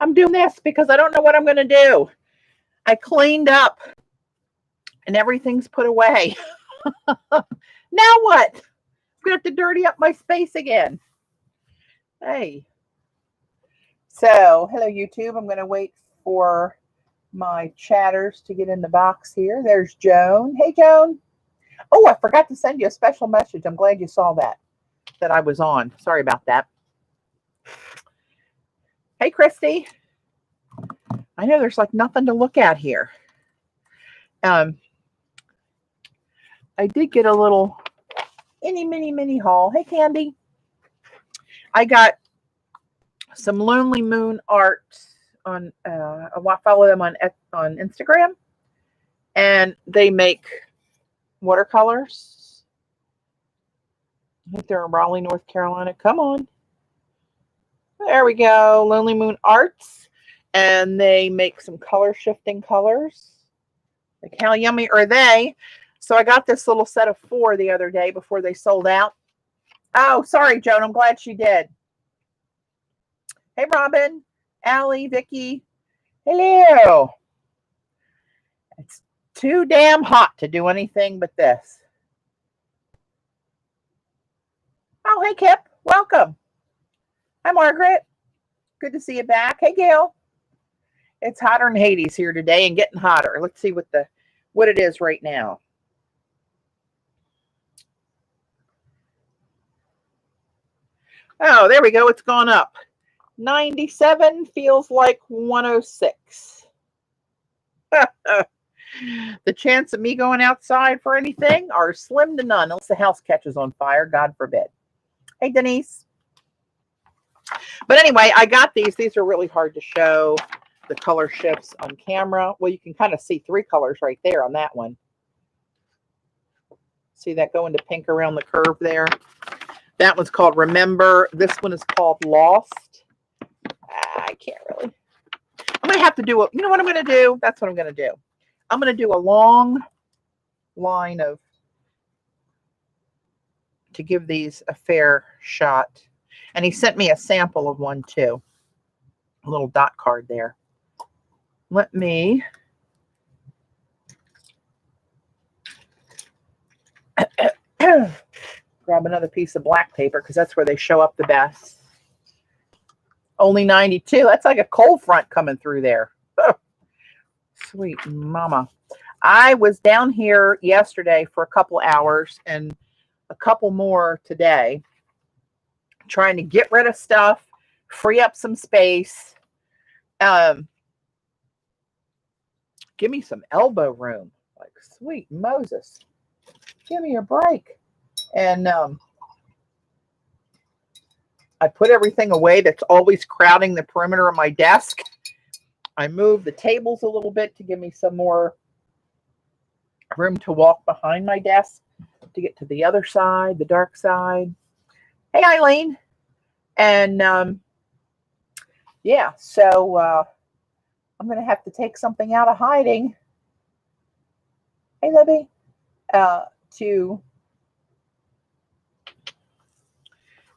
I'm doing this because I don't know what I'm going to do. I cleaned up and everything's put away. Now what? I'm going to have to dirty up my space again. Hey. So, hello YouTube. I'm going to wait for my chatters to get in the box here. There's Joan. Hey, Joan. Oh, I forgot to send you a special message. I'm glad you saw that I was on. Sorry about that. Hey, Christy. I know there's like nothing to look at here. I did get a little mini haul. Hey, Candy. I got some Lonely Moon art on. I follow them on Instagram, and they make watercolors. I think they're in Raleigh, North Carolina. Come on. There we go. Lonely Moon Arts. And they make some color shifting colors. Like, how yummy are they? So I got this little set of 4 the other day before they sold out. Oh, sorry, Joan. I'm glad she did. Hey, Robin, Allie, Vicky. Hello. It's too damn hot to do anything but this. Oh, hey, Kip. Welcome. Hi, Margaret. Good to see you back. Hey, Gail. It's hotter than Hades here today and getting hotter. Let's see what it is right now. Oh, there we go. It's gone up. 97 feels like 106. The chance of me going outside for anything are slim to none unless the house catches on fire, God forbid. Hey, Denise. But anyway, I got these. These are really hard to show the color shifts on camera. Well, you can kind of see 3 colors right there on that one. See that going to pink around the curve there? That one's called Remember. This one is called Lost. I can't really. I'm going to have to do you know what I'm going to do? That's what I'm going to do. I'm going to do a long line to give these a fair shot. And he sent me a sample of one too. A little dot card there. Let me grab another piece of black paper because that's where they show up the best. Only 92. That's like a cold front coming through there. Oh, sweet mama. I was down here yesterday for a couple hours and a couple more today, trying to get rid of stuff, free up some space. Give me some elbow room. Like, sweet Moses. Give me a break. And I put everything away that's always crowding the perimeter of my desk. I moved the tables a little bit to give me some more room to walk behind my desk to get to the other side, the dark side. Hey, Eileen. And yeah, so I'm going to have to take something out of hiding. Hey, Libby. To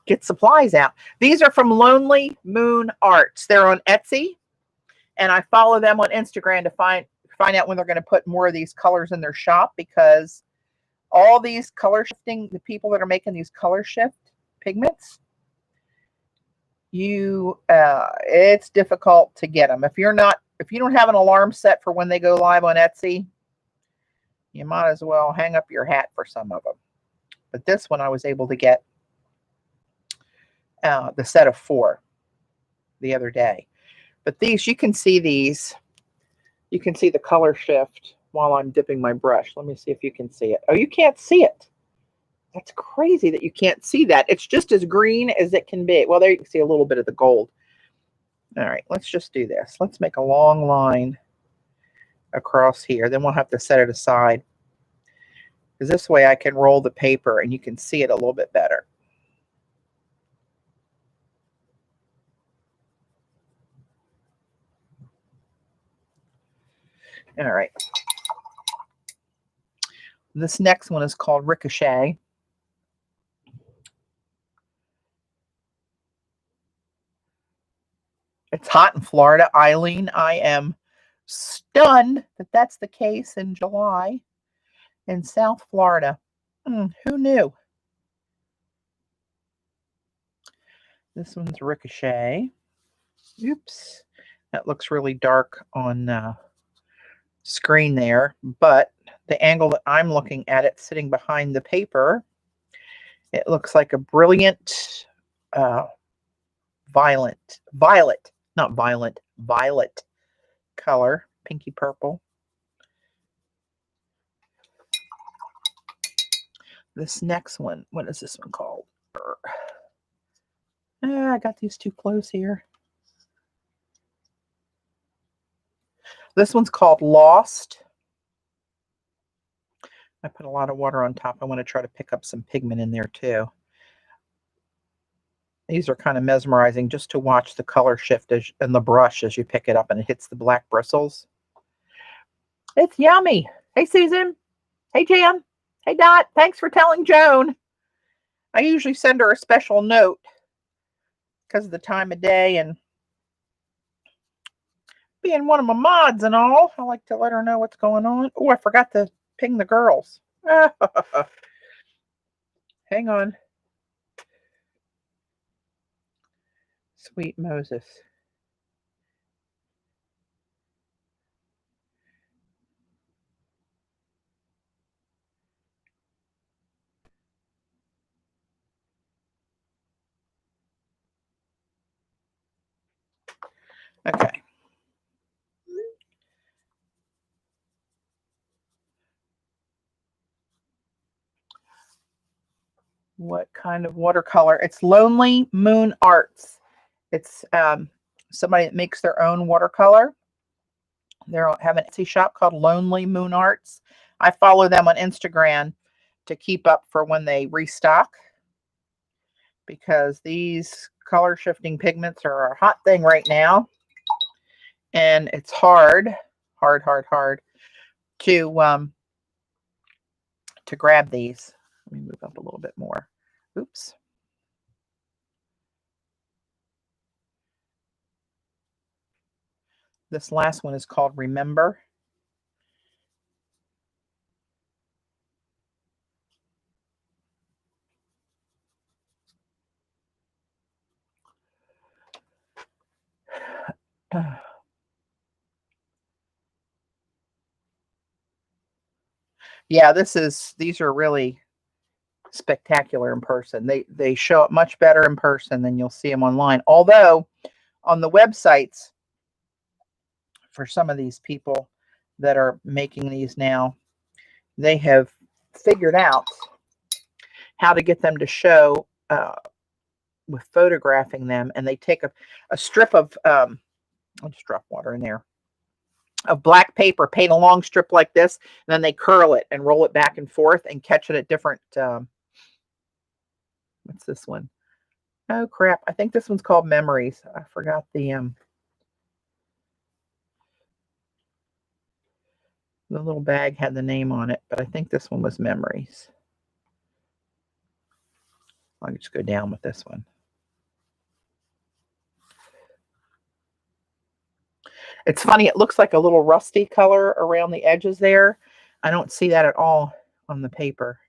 get supplies out. These are from Lonely Moon Arts. They're on Etsy, and I follow them on Instagram to find out when they're going to put more of these colors in their shop, because all these color shifting, the people that are making these color shift pigments, it's difficult to get them. If you don't have an alarm set for when they go live on Etsy, you might as well hang up your hat for some of them. But this one I was able to get the set of 4 the other day. But these, you can see these. You can see the color shift while I'm dipping my brush. Let me see if you can see it. Oh, you can't see it. That's crazy that you can't see that. It's just as green as it can be. Well, there you can see a little bit of the gold. All right, let's just do this. Let's make a long line across here. Then we'll have to set it aside, because this way I can roll the paper and you can see it a little bit better. All right. This next one is called Ricochet. It's hot in Florida, Eileen. I am stunned that that's the case in July in South Florida. Who knew? This one's Ricochet. Oops. That looks really dark on screen there, but the angle that I'm looking at it sitting behind the paper, it looks like a brilliant violet color, pinky purple. This next one, what is this one called? I got these too close here. This one's called Lost. I put a lot of water on top. I want to try to pick up some pigment in there too. These are kind of mesmerizing just to watch the color shift in the brush as you pick it up and it hits the black bristles. It's yummy. Hey, Susan. Hey, Jan. Hey, Dot. Thanks for telling Joan. I usually send her a special note because of the time of day and being one of my mods and all. I like to let her know what's going on. Oh, I forgot to ping the girls. Hang on. Sweet Moses. Okay. What kind of watercolor? It's Lonely Moon Arts. It's somebody that makes their own watercolor. They have an Etsy shop called Lonely Moon Arts. I follow them on Instagram to keep up for when they restock, because these color shifting pigments are a hot thing right now, and it's hard to grab these. Let me move up a little bit more. Oops. This last one is called Remember. Yeah, these are really spectacular in person. They show up much better in person than you'll see them online. Although on the websites for some of these people that are making these now, they have figured out how to get them to show with photographing them, and they take a strip of I'll just drop water in there, of black paper, paint a long strip like this, and then they curl it and roll it back and forth and catch it at different what's this one? Oh crap, I think this one's called Memories. I forgot the little bag had the name on it, but I think this one was Memories. I'll just go down with this one. It's funny, it looks like a little rusty color around the edges there. I don't see that at all on the paper.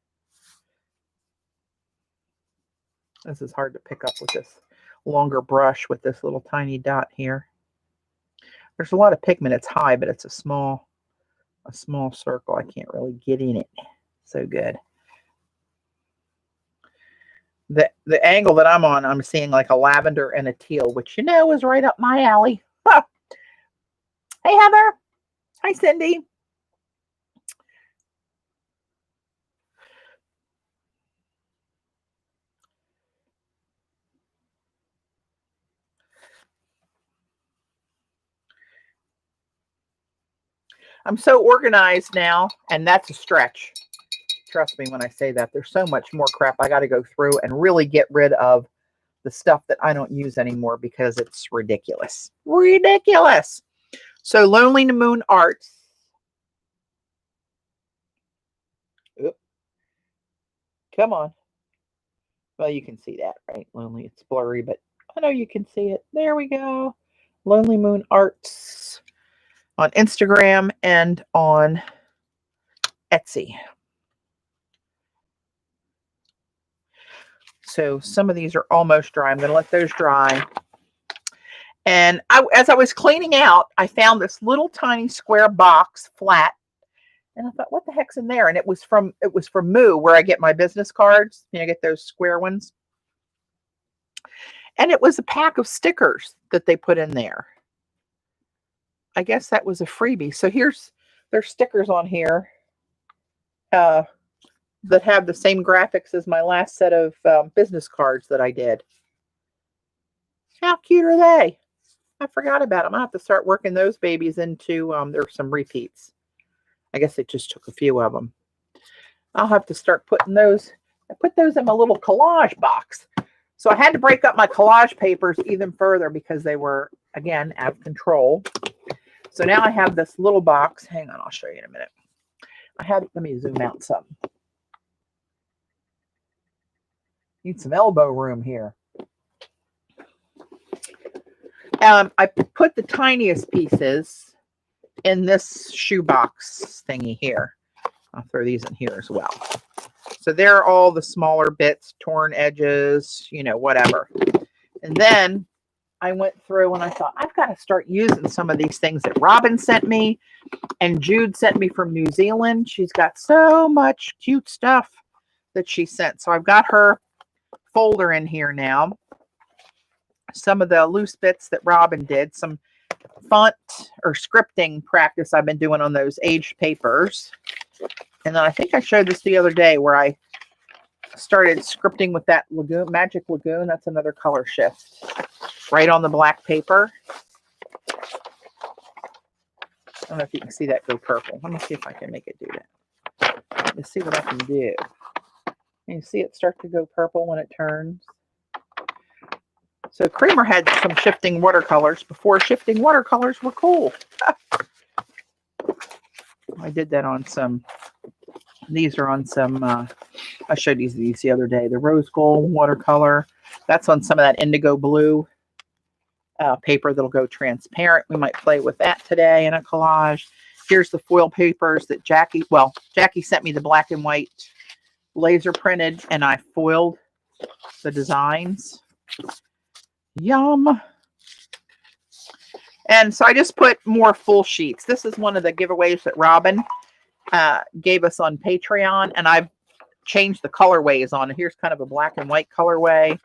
This is hard to pick up with this longer brush with this little tiny dot here. There's a lot of pigment. It's high, but it's a small circle. I can't really get in it so good. The angle that I'm on, I'm seeing like a lavender and a teal, which is right up my alley. Huh. Hey, Heather. Hi, Cindy. I'm so organized now, and that's a stretch. Trust me when I say that. There's so much more crap I got to go through and really get rid of the stuff that I don't use anymore because it's ridiculous. Ridiculous. So Lonely Moon Arts. Oop. Come on. Well, you can see that, right? Lonely. It's blurry, but I know you can see it. There we go. Lonely Moon Arts on Instagram and on Etsy. So some of these are almost dry. I'm going to let those dry. And as I was cleaning out, I found this little tiny square box, flat. And I thought, what the heck's in there? And it was from Moo, where I get my business cards. You know, I get those square ones. And it was a pack of stickers that they put in there. I guess that was a freebie. So there's stickers on here that have the same graphics as my last set of business cards that I did. How cute are they? I forgot about them. I'll have to start working those babies into, there's some repeats. I guess it just took a few of them. I'll have to start putting those. I put those in my little collage box. So I had to break up my collage papers even further because they were, again, out of control. So now I have this little box. Hang on, I'll show you in a minute. Let me zoom out some. Need some elbow room here. I put the tiniest pieces in this shoebox thingy here. I'll throw these in here as well. So there are all the smaller bits, torn edges, you know, whatever. And then I went through and I thought, I've got to start using some of these things that Robin sent me and Jude sent me from New Zealand. She's got so much cute stuff that she sent. So I've got her folder in here now. Some of the loose bits that Robin did, some font or scripting practice I've been doing on those aged papers. And then I think I showed this the other day where I started scripting with that Lagoon, Magic Lagoon. That's another color shift. Right on the black paper. I don't know if you can see that go purple. Let me see if I can make it do that. Let's see what I can do. Can you see it start to go purple when it turns? So Creamer had some shifting watercolors before shifting watercolors were cool. I did that on some, these are on some, I showed you these the other day. The rose gold watercolor. That's on some of that indigo blue paper that'll go transparent. We might play with that today in a collage. Here's the foil papers that Jackie sent me the black and white laser printed and I foiled the designs. Yum. And so I just put more full sheets. This is one of the giveaways that Robin gave us on Patreon, and I've changed the colorways on it. Here's kind of a black and white colorway.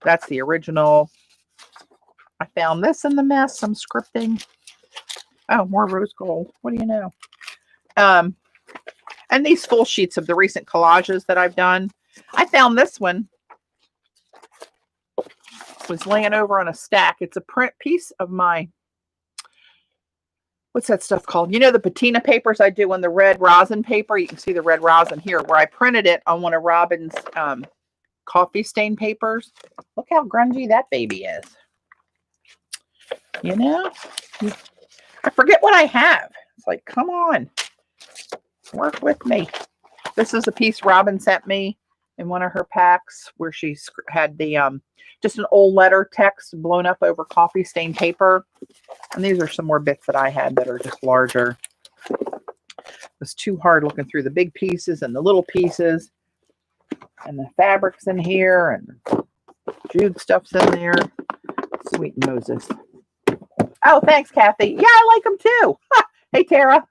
That's the original. I found this in the mess. Some scripting. Oh, more rose gold. What do you know? And these full sheets of the recent collages that I've done. I found this one. Was laying over on a stack. It's a print piece of my, what's that stuff called? You know, the patina papers I do on the red rosin paper. You can see the red rosin here where I printed it on one of Robin's coffee stain papers. Look how grungy that baby is. You know, I forget what I have. It's like, come on, work with me. This is a piece Robin sent me in one of her packs where she had the just an old letter text blown up over coffee stain paper. And these are some more bits that I had that are just larger. It was too hard looking through the big pieces and the little pieces. And the fabrics in here and Jude stuff's in there. Sweet Moses. Oh, thanks, Kathy. Yeah, I like them too. Hey, Tara.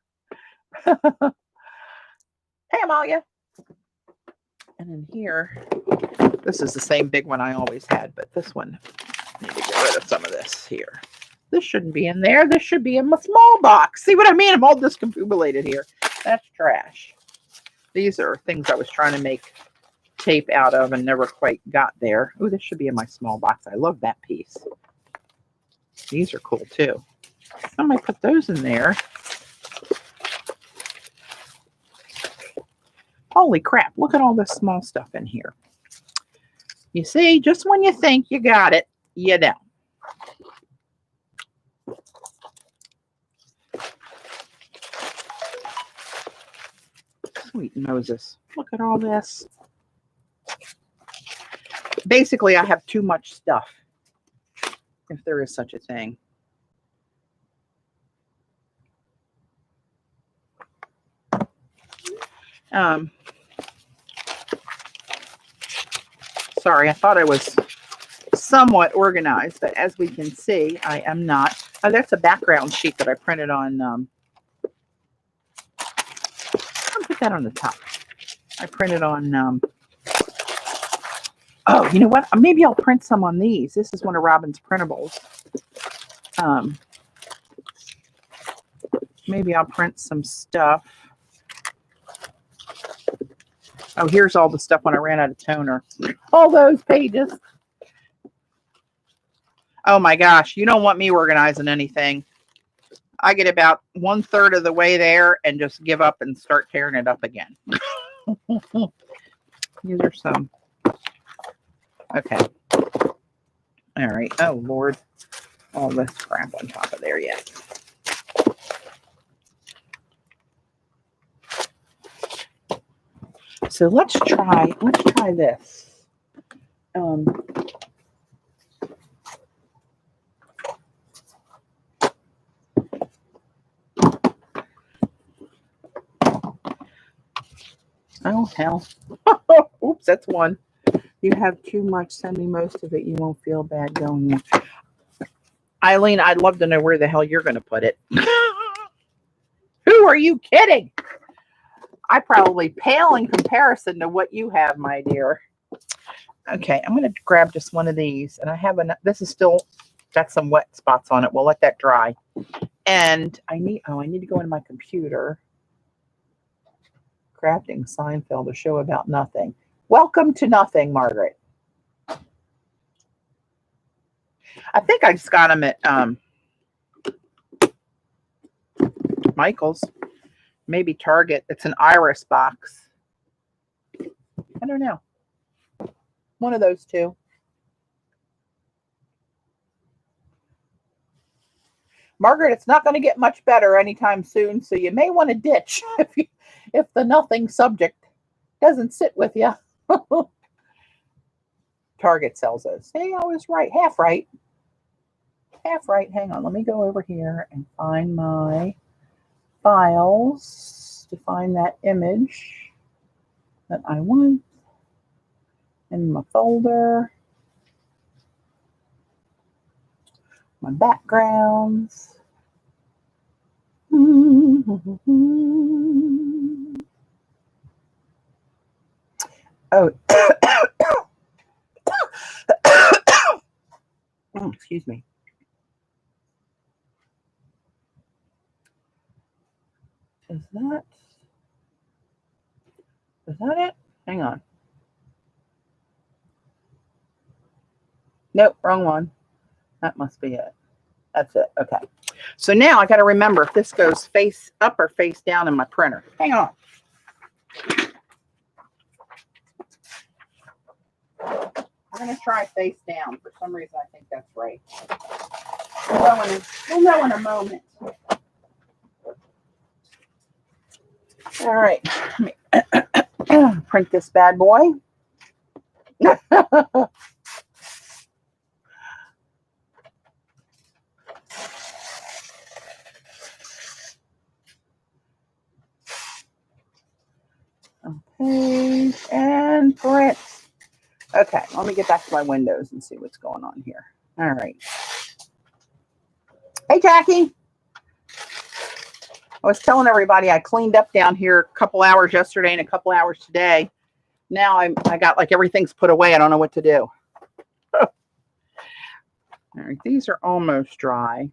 Hey, Amalia. And in here, this is the same big one I always had, but this one, I need to get rid of some of this here. This shouldn't be in there. This should be in my small box. See what I mean? I'm all discombobulated here. That's trash. These are things I was trying to make tape out of and never quite got there. Oh, this should be in my small box. I love that piece. These are cool too. I might put those in there. Holy crap, look at all this small stuff in here. You see, just when you think you got it, you don't. Sweet Moses, look at all this. Basically, I have too much stuff, if there is such a thing. Sorry, I thought I was somewhat organized, but as we can see, I am not. Oh, that's a background sheet that I printed on. I'll put that on the top. I printed on. Oh, you know what? Maybe I'll print some on these. This is one of Robin's printables. Maybe I'll print some stuff. Oh, here's all the stuff when I ran out of toner. All those pages. Oh my gosh, you don't want me organizing anything. I get about 1/3 of the way there and just give up and start tearing it up again. These are some. Okay. All right. Oh, Lord. All this crap on top of there yet. So let's try this. Oh, hell. Oops, that's one. You have too much. Send me most of it. You won't feel bad going. Eileen, I'd love to know where the hell you're going to put it. Who are you kidding? I probably pale in comparison to what you have, my dear. Okay, I'm going to grab just one of these. And I have this is still got some wet spots on it. We'll let that dry. And I need to go into my computer. Crafting Seinfeld, a show about nothing. Welcome to nothing, Margaret. I think I just got them at Michael's. Maybe Target. It's an iris box. I don't know. One of those two. Margaret, it's not going to get much better anytime soon, so you may want to ditch if the nothing subject doesn't sit with you. Target sells those. Hey, I was right. Half right. Half right. Hang on. Let me go over here and find my files to find that image that I want in my folder. My backgrounds. Oh, excuse me. Is that it? Hang on. Nope, wrong one. That must be it. That's it. Okay. So now I got to remember if this goes face up or face down in my printer. Hang on. I'm going to try face down. For some reason, I think that's right. We'll know in a moment. All right. Let me print this bad boy. Okay, and print. Okay, let me get back to my windows and see what's going on here. All right. Hey, Jackie. I was telling everybody I cleaned up down here a couple hours yesterday and a couple hours today. Now I got like everything's put away. I don't know what to do. All right, these are almost dry.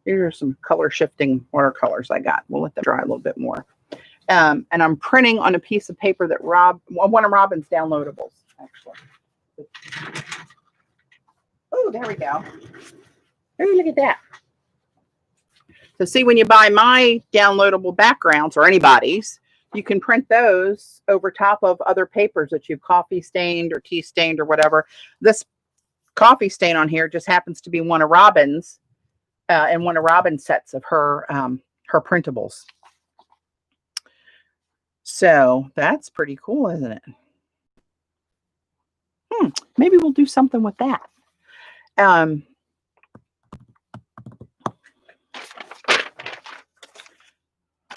These are some color shifting watercolors I got. We'll let them dry a little bit more. And I'm printing on a piece of paper that one of Robin's downloadables, actually. Oh, there we go. Hey, look at that. So see, when you buy my downloadable backgrounds or anybody's, you can print those over top of other papers that you've coffee stained or tea stained or whatever. This coffee stain on here just happens to be one of Robin's and one of Robin's sets of her printables. So that's pretty cool, isn't it? Maybe we'll do something with that.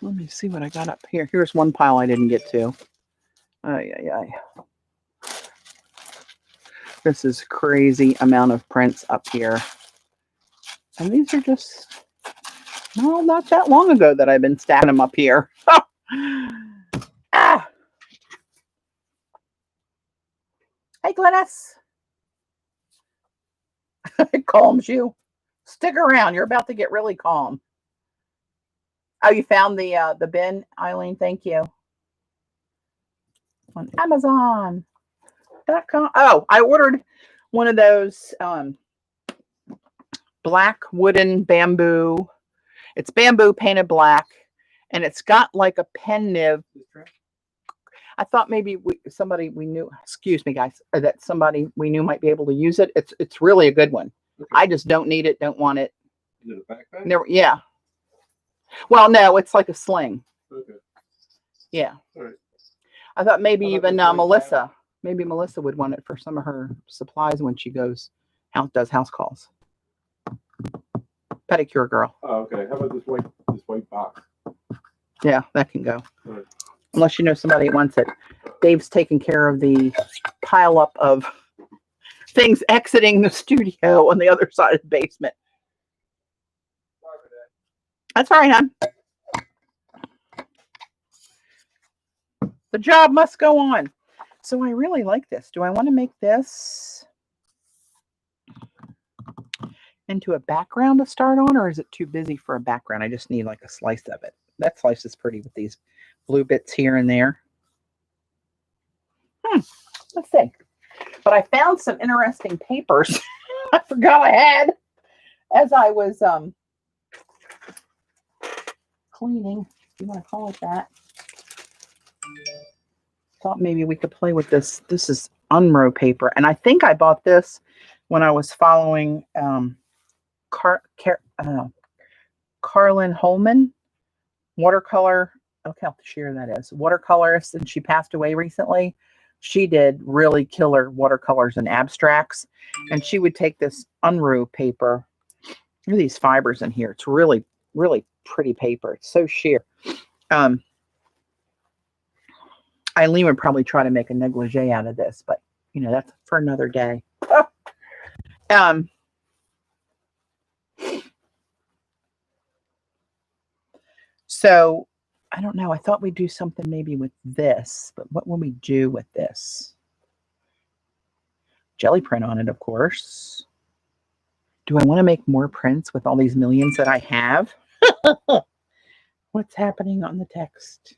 Let me see what I got up here. Here's one pile I didn't get to. Ay. This is crazy amount of prints up here. And these are just, well, not that long ago that I've been stacking them up here. Ah. Hey, Glennis. It calms you. Stick around. You're about to get really calm. Oh, you found the bin, Eileen? Thank you. On Amazon.com. Oh, I ordered one of those black wooden bamboo. It's bamboo painted black, and it's got like a pen nib. I thought maybe somebody we knew, excuse me, guys, that somebody we knew might be able to use it. It's really a good one. Okay. I just don't need it, don't want it. Is it a backpack? Never, yeah. Well, no, it's like a sling. Okay. Yeah. All right. I thought maybe even Melissa, maybe Melissa would want it for some of her supplies when she does house calls. Pedicure girl. Oh, okay. How about this white box? Yeah, that can go. Right. Unless you know somebody that wants it. Dave's taking care of the pile up of things exiting the studio on the other side of the basement. That's all right, hon. The job must go on. So I really like this. Do I want to make this into a background to start on, or is it too busy for a background? I just need like a slice of it. That slice is pretty with these blue bits here and there. Let's see. But I found some interesting papers I forgot I had as I was cleaning, if you want to call it that. Thought maybe we could play with this. This is Unro paper, and I think I bought this when I was following Carlin Holman, watercolor. Look how sheer that is. Watercolorist, and she passed away recently. She did really killer watercolors and abstracts, and she would take this Unro paper. Look at these fibers in here. It's really, really pretty paper. It's so sheer. Eileen would probably try to make a negligee out of this, but you know, that's for another day. So I don't know. I thought we'd do something maybe with this, but what will we do with this? Jelly print on it, of course. Do I want to make more prints with all these millions that I have? What's happening on the text?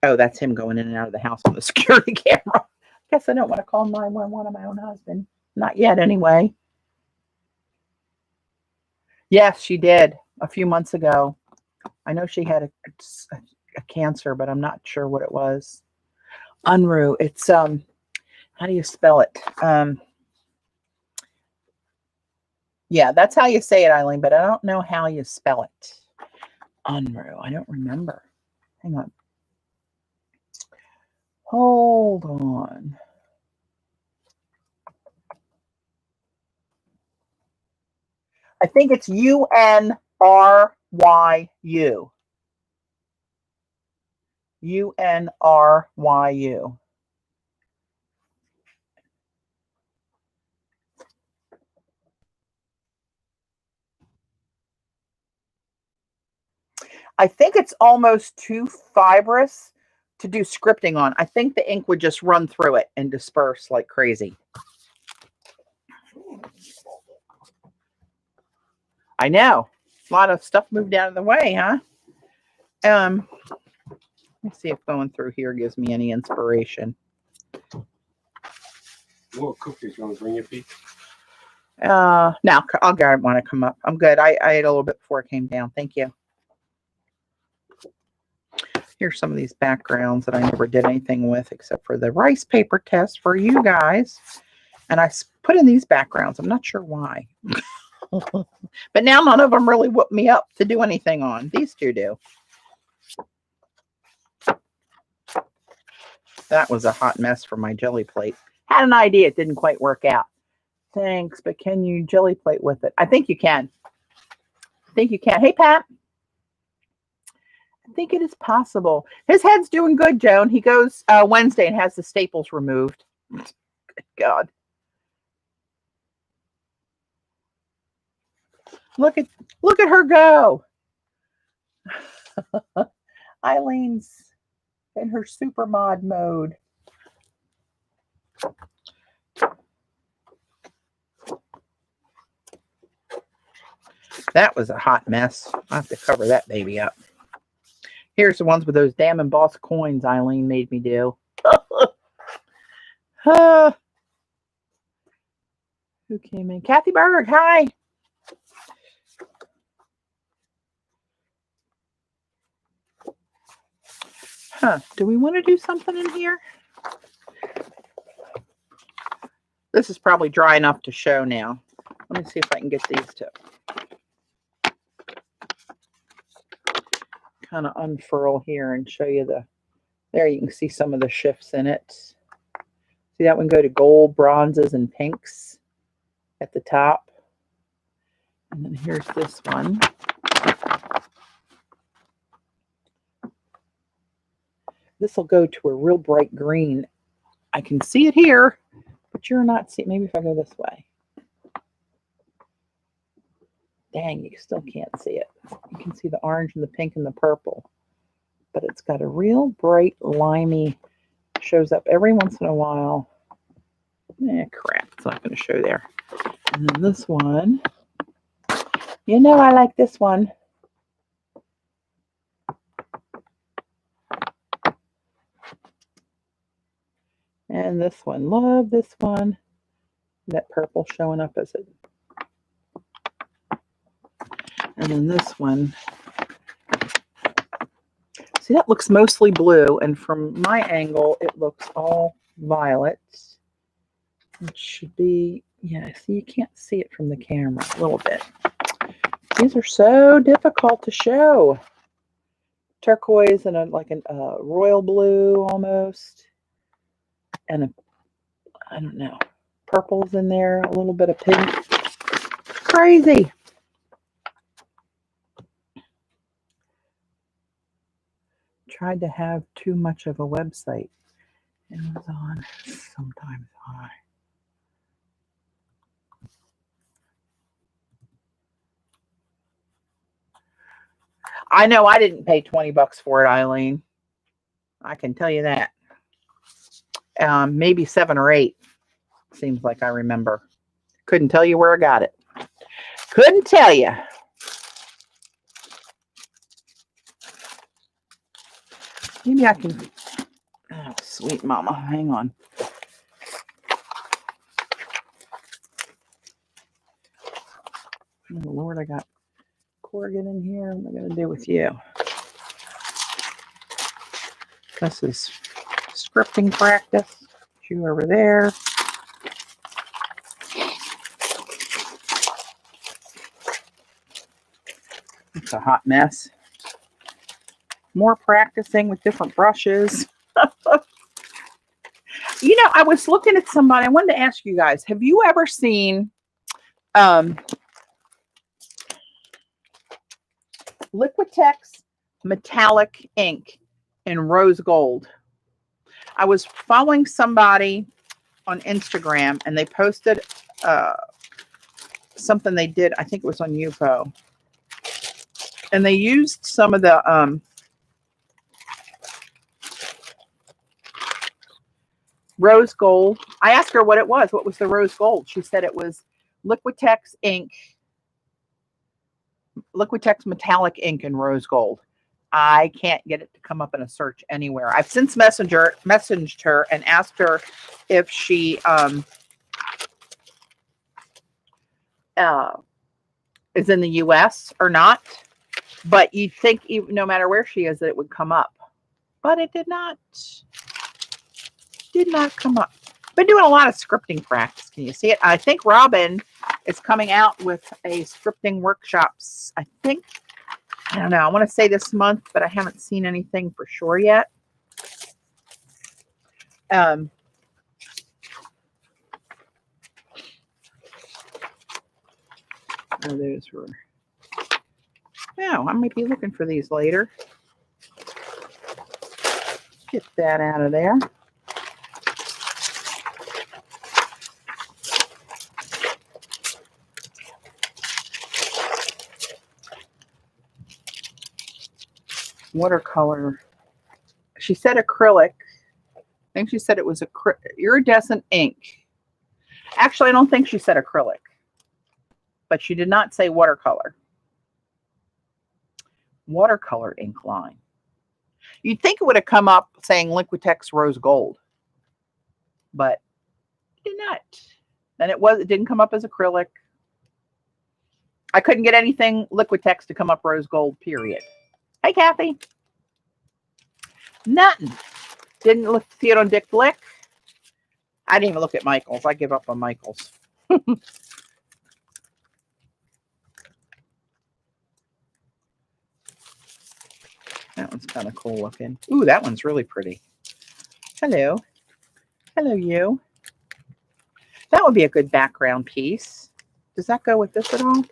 Oh, that's him going in and out of the house on the security camera. I guess I don't want to call 911 on my own husband. Not yet, anyway. Yes, she did a few months ago. I know she had a cancer, but I'm not sure what it was. Unru. It's how do you spell it? Yeah, that's how you say it, Eileen, but I don't know how you spell it. Unru. I don't remember. Hang on. Hold on. I think it's Unryu. Unryu. I think it's almost too fibrous to do scripting on. I think the ink would just run through it and disperse like crazy. I know. A lot of stuff moved out of the way, huh? Let me see if going through here gives me any inspiration. What cookies you want to bring your feet? No, I'll grab one to come up. I'm good. I ate a little bit before it came down. Thank you. Here's some of these backgrounds that I never did anything with except for the rice paper test for you guys. And I put in these backgrounds. I'm not sure why. But now none of them really whoop me up to do anything on. These two do. That was a hot mess for my jelly plate. Had an idea. It didn't quite work out. Thanks, but can you jelly plate with it? I think you can. I think you can. Hey, Pat. I think it is possible. His head's doing good, Joan. He goes Wednesday and has the staples removed. Good God. Look at her go. Eileen's in her super mod mode. That was a hot mess. I have to cover that baby up. Here's the ones with those damn embossed coins Eileen made me do. Who came in? Kathy Berg, hi. Do we want to do something in here? This is probably dry enough to show now. Let me see if I can get these to kind of unfurl here and show you there you can see some of the shifts in it. See that one go to gold, bronzes, and pinks at the top. And then here's this one. This will go to a real bright green. I can see it here, but you're not seeing. Maybe if I go this way. Dang, you still can't see it. You can see the orange and the pink and the purple. But it's got a real bright, limey, shows up every once in a while. Crap, it's not going to show there. And then this one. You know I like this one. And this one, love this one. That purple showing up as it. And then this one. See, that looks mostly blue. And from my angle, it looks all violet. It should be, yeah, see, you can't see it from the camera a little bit. These are so difficult to show. Turquoise and like a royal blue almost. And I don't know, purples in there, a little bit of pink. It's crazy. Tried to have too much of a website. Amazon, sometimes high. I know I didn't pay $20 for it, Eileen. I can tell you that. Maybe 7 or 8. Seems like I remember. Couldn't tell you where I got it. Couldn't tell you. Maybe I can. Oh, sweet mama. Hang on. Oh, Lord, I got corrugate in here. What am I going to do with you? This is scripting practice. You over there. It's a hot mess. More practicing with different brushes. You know, I was looking at somebody. I wanted to ask you guys, have you ever seen Liquitex metallic ink in rose gold? I was following somebody on Instagram and they posted something they did. I think it was on UFO. And they used some of the rose gold. I asked her what it was. What was the rose gold? She said it was Liquitex ink. Liquitex metallic ink in rose gold. I can't get it to come up in a search anywhere. I've since messaged her and asked her if she is in the US or not. But you'd think even, no matter where she is, that it would come up. But it did not. Did not come up. Been doing a lot of scripting practice. Can you see it? I think Robin is coming out with a scripting workshops. I think, I don't know. I want to say this month, but I haven't seen anything for sure yet. Oh, those were. Oh, I might be looking for these later. Get that out of there. Watercolor. She said acrylic. I think she said it was iridescent ink. Actually, I don't think she said acrylic, but she did not say watercolor. Watercolor ink line. You'd think it would have come up saying Liquitex Rose Gold, but it did not. And it didn't come up as acrylic. I couldn't get anything Liquitex to come up Rose Gold, period. Hey, Kathy. Nothing. Didn't see it on Dick Flick. I didn't even look at Michael's. I give up on Michael's. That one's kind of cool looking. Ooh, that one's really pretty. Hello. Hello, you. That would be a good background piece. Does that go with this at all?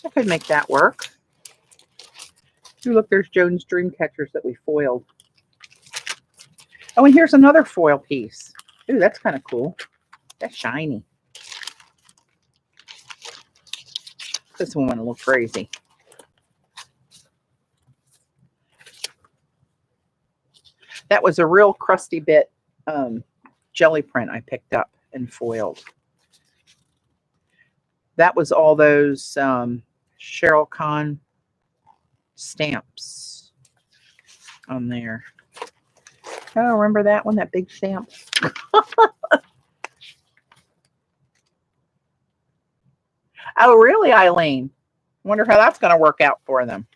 I could make that work. Ooh, look, there's Joan's Dream Catchers that we foiled. Oh, and here's another foil piece. Ooh, that's kind of cool. That's shiny. This one went a little crazy. That was a real crusty bit jelly print I picked up and foiled. That was all those Cheryl Kahn stamps on there. Oh, remember that one, that big stamp? Oh, really, Eileen? Wonder how that's going to work out for them.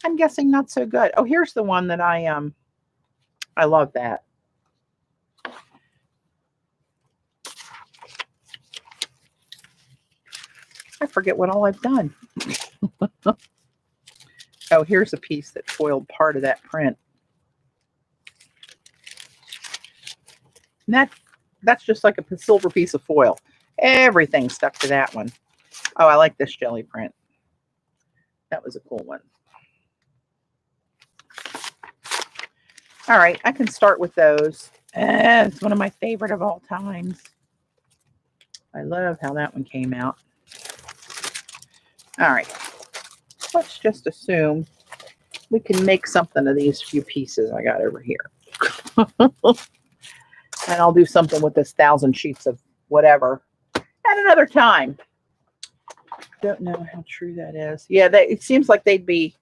I'm guessing not so good. Oh, here's the one that I love that. I forget what all I've done. Oh, here's a piece that foiled part of that print. And that's just like a silver piece of foil. Everything stuck to that one. Oh, I like this jelly print. That was a cool one. All right, I can start with those. It's one of my favorite of all times. I love how that one came out. All right, let's just assume we can make something of these few pieces I got over here. And I'll do something with this 1,000 sheets of whatever at another time. Don't know how true that is. Yeah, it seems like they'd be,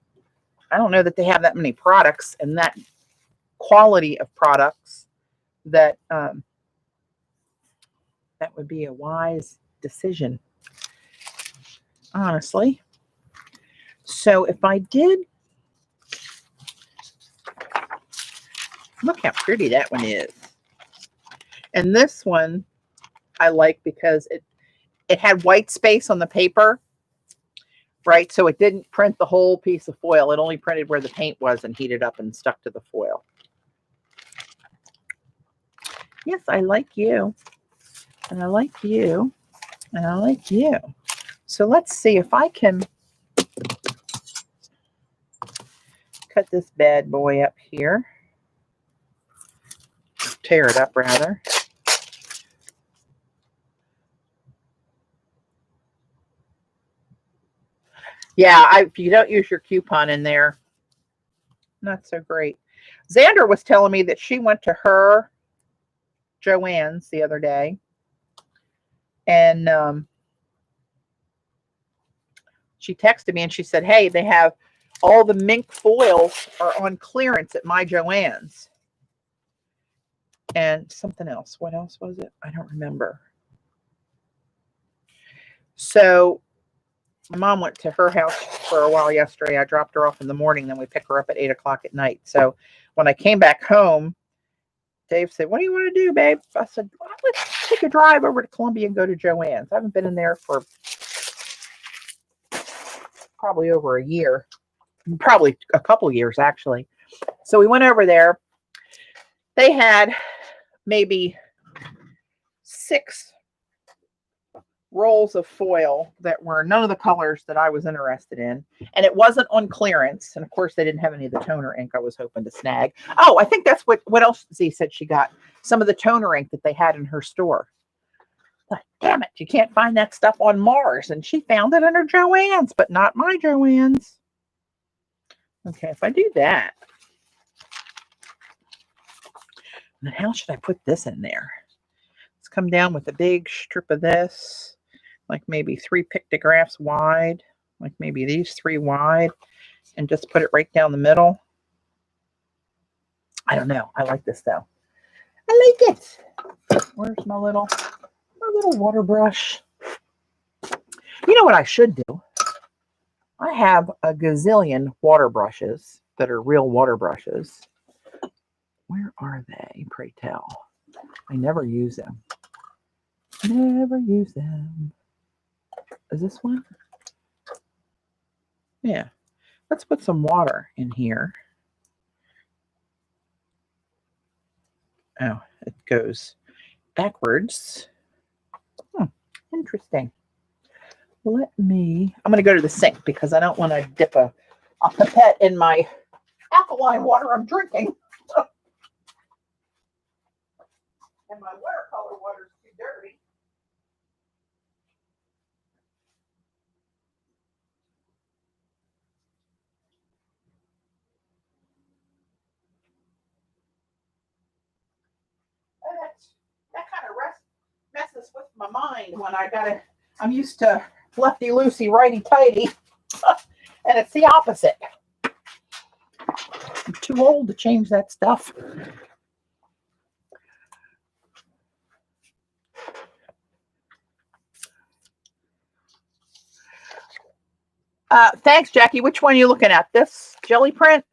I don't know that they have that many products and that quality of products that that would be a wise decision, honestly. So if I did, look how pretty that one is. And this one I like because it had white space on the paper, right? So it didn't print the whole piece of foil. It only printed where the paint was and heated up and stuck to the foil. Yes, I like you. And I like you. And I like you. So let's see if I can cut this bad boy up here. Tear it up, rather. Yeah, if you don't use your coupon in there, not so great. Xander was telling me that she went to her Joann's the other day, and she texted me and she said, hey, they have all the mink foils are on clearance at my Joann's. And something else. What else was it? I don't remember. So my mom went to her house for a while yesterday. I dropped her off in the morning, then we pick her up at 8 o'clock at night. So when I came back home, Dave said, what do you want to do, babe? I said, well, let's take a drive over to Columbia and go to Joann's. I haven't been in there for probably over a year. Probably a couple years, actually. So we went over there. They had maybe 6 rolls of foil that were none of the colors that I was interested in. And it wasn't on clearance. And of course, they didn't have any of the toner ink I was hoping to snag. Oh, I think that's what else Z said she got. Some of the toner ink that they had in her store. Like, damn it, you can't find that stuff on Mars. And she found it under Joann's, but not my Joann's. Okay, if I do that, then how should I put this in there? Let's come down with a big strip of this, like maybe 3 pictographs wide, like maybe these 3 wide, and just put it right down the middle. I don't know. I like this though. I like it. Where's my little water brush? You know what I should do? I have a gazillion water brushes that are real water brushes. Where are they, pray tell? I never use them. Never use them. Is this one? Yeah. Let's put some water in here. Oh, it goes backwards. Interesting. I'm going to go to the sink because I don't want to dip a pipette in my alkaline water I'm drinking. And my watercolor water is too dirty. That kind of messes with my mind when I'm used to lefty loosey, righty tighty, and it's the opposite. I'm too old to change that stuff. Thanks, Jackie. Which one are you looking at? This jelly print?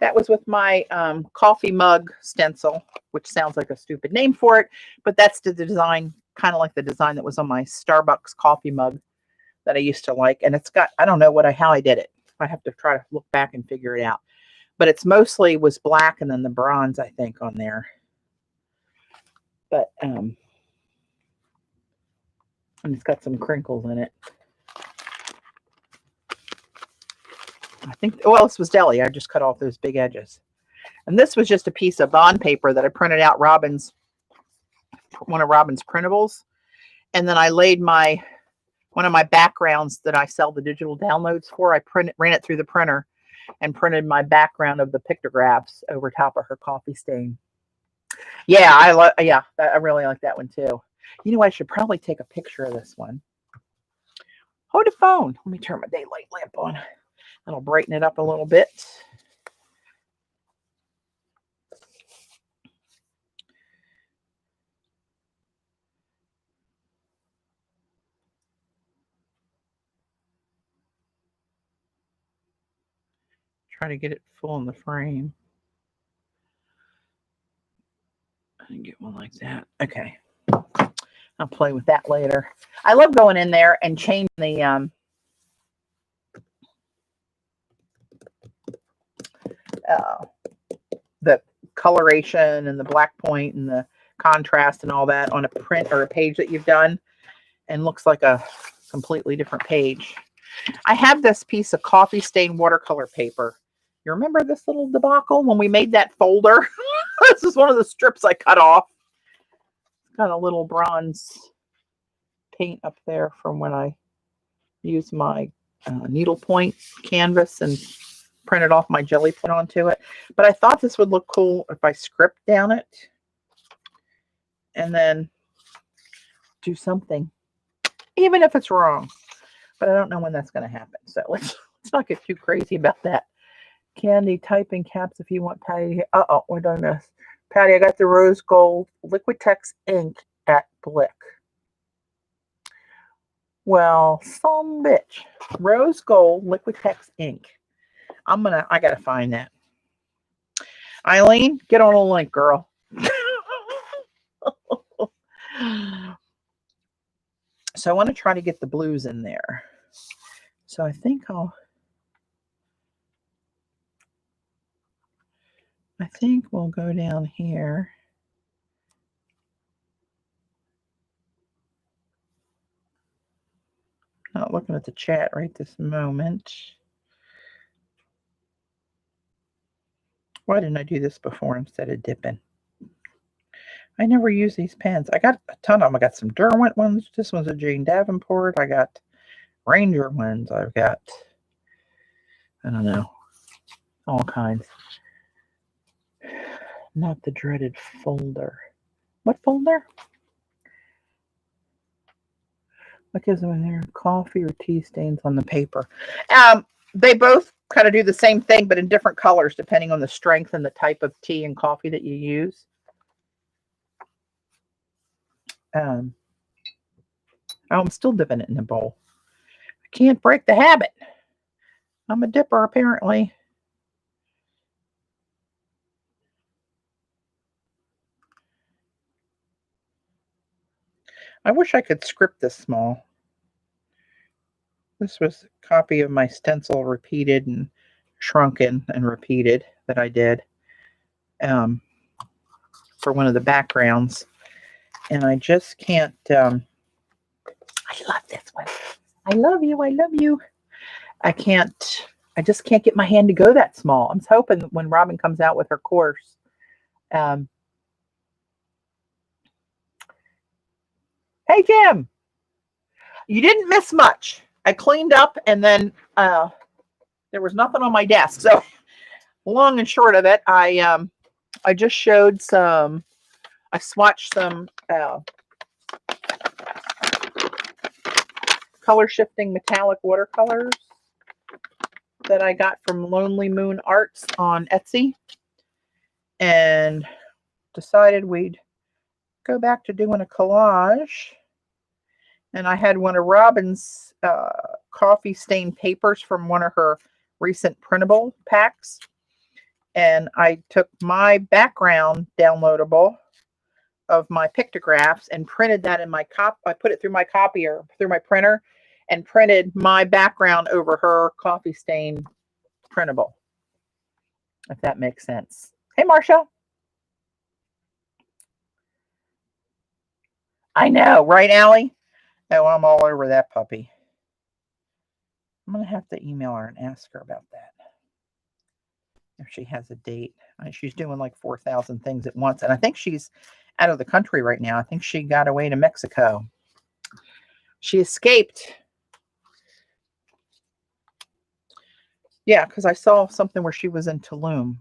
That was with my coffee mug stencil, which sounds like a stupid name for it, but that's the design, kind of like the design that was on my Starbucks coffee mug that I used to like. And it's got, I don't know how I did it. I have to try to look back and figure it out. But it's mostly was black and then the bronze, I think, on there. But and it's got some crinkles in it. I think, well, this was deli. I just cut off those big edges. And this was just a piece of bond paper that I printed out one of Robin's printables. And then I laid one of my backgrounds that I sell the digital downloads for. I ran it through the printer and printed my background of the pictographs over top of her coffee stain. Yeah, I really like that one too. You know, I should probably take a picture of this one. Hold the phone. Let me turn my daylight lamp on. That'll brighten it up a little bit. Try to get it full in the frame. I can get one like that. Okay. I'll play with that later. I love going in there and changing the coloration and the black point and the contrast and all that on a print or a page that you've done, and looks like a completely different page. I have this piece of coffee stain watercolor paper. You remember this little debacle when we made that folder? This is one of the strips I cut off. Got a little bronze paint up there from when I used my needlepoint canvas and printed off my jelly print onto it. But I thought this would look cool if I script down it and then do something, even if it's wrong. But I don't know when that's going to happen. So let's not get too crazy about that. Candy, typing caps if you want, Patty. Uh-oh, what did I miss? Patty, I got the rose gold Liquitex ink at Blick. Well, some bitch. Rose gold Liquitex ink. I gotta find that. Eileen, get on a link, girl. So I want to try to get the blues in there. So I think we'll go down here. with the chat right this moment. Why didn't I do this before instead of dipping? I never use these pens. I got a ton of them. I got some Derwent ones. This one's a Jane Davenport. I got Ranger ones. I've got, I don't know, all kinds. Not the dreaded folder. What folder? What gives them in there? Coffee or tea stains on the paper. They both kind of do the same thing, but in different colors, depending on the strength and the type of tea and coffee that you use. I'm still dipping it in the bowl. I can't break the habit. I'm a dipper, apparently. I wish I could script this small. This was a copy of my stencil repeated and shrunken and repeated that I did for one of the backgrounds. And I just can't, I love this one. I love you. I love you. I just can't get my hand to go that small. I'm hoping when Robin comes out with her course, hey, Jim, you didn't miss much. I cleaned up and then there was nothing on my desk. So long and short of it, I just showed some, I swatched some color shifting metallic watercolors that I got from Lonely Moon Arts on Etsy, and decided we'd go back to doing a collage. And I had one of Robin's coffee stained papers from one of her recent printable packs. And I took my background downloadable of my pictographs and printed that in my I put it through my copier, through my printer, and printed my background over her coffee stain printable, if that makes sense. Hey, Marcia. I know, right, Allie? Oh, I'm all over that puppy. I'm going to have to email her and ask her about that. If she has a date. She's doing like 4,000 things at once. And I think she's out of the country right now. I think she got away to Mexico. She escaped. Yeah, because I saw something where she was in Tulum.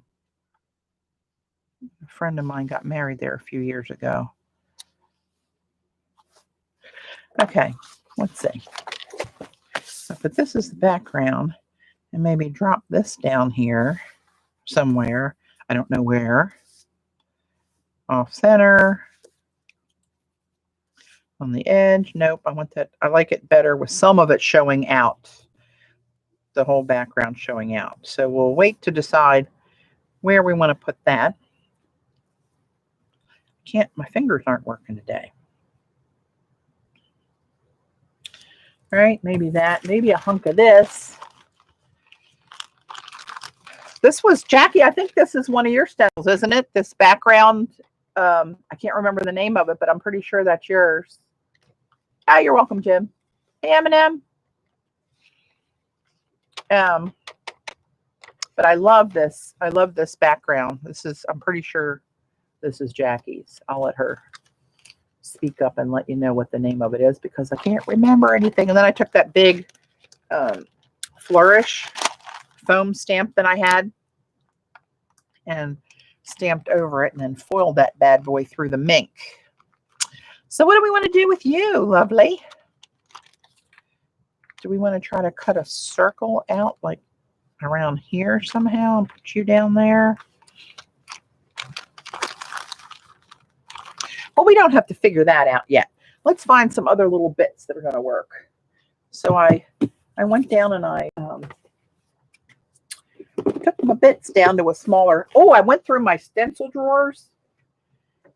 A friend of mine got married there a few years ago. Okay, let's see. But this is the background, and maybe drop this down here somewhere. I don't know where. Off center. On the edge. Nope, I want that. I like it better with some of it showing out. The whole background showing out. So we'll wait to decide where we want to put that. My fingers aren't working today. All right, maybe that, maybe a hunk of this. This was, Jackie, I think this is one of your stencils, isn't it? This background, I can't remember the name of it, but I'm pretty sure that's yours. Oh, you're welcome, Jim. Hey, Eminem. But I love this. I love this background. This is, I'm pretty sure this is Jackie's. I'll let her speak up and let you know what the name of it is, because I can't remember anything. And then I took that big Flourish foam stamp that I had and stamped over it and then foiled that bad boy through the mink. So what do we want to do with you, lovely? Do we want to try to cut a circle out like around here somehow and put you down there? Well, we don't have to figure that out yet. Let's find some other little bits that are going to work. So I went down and I took my bits down to a smaller. Oh, I went through my stencil drawers,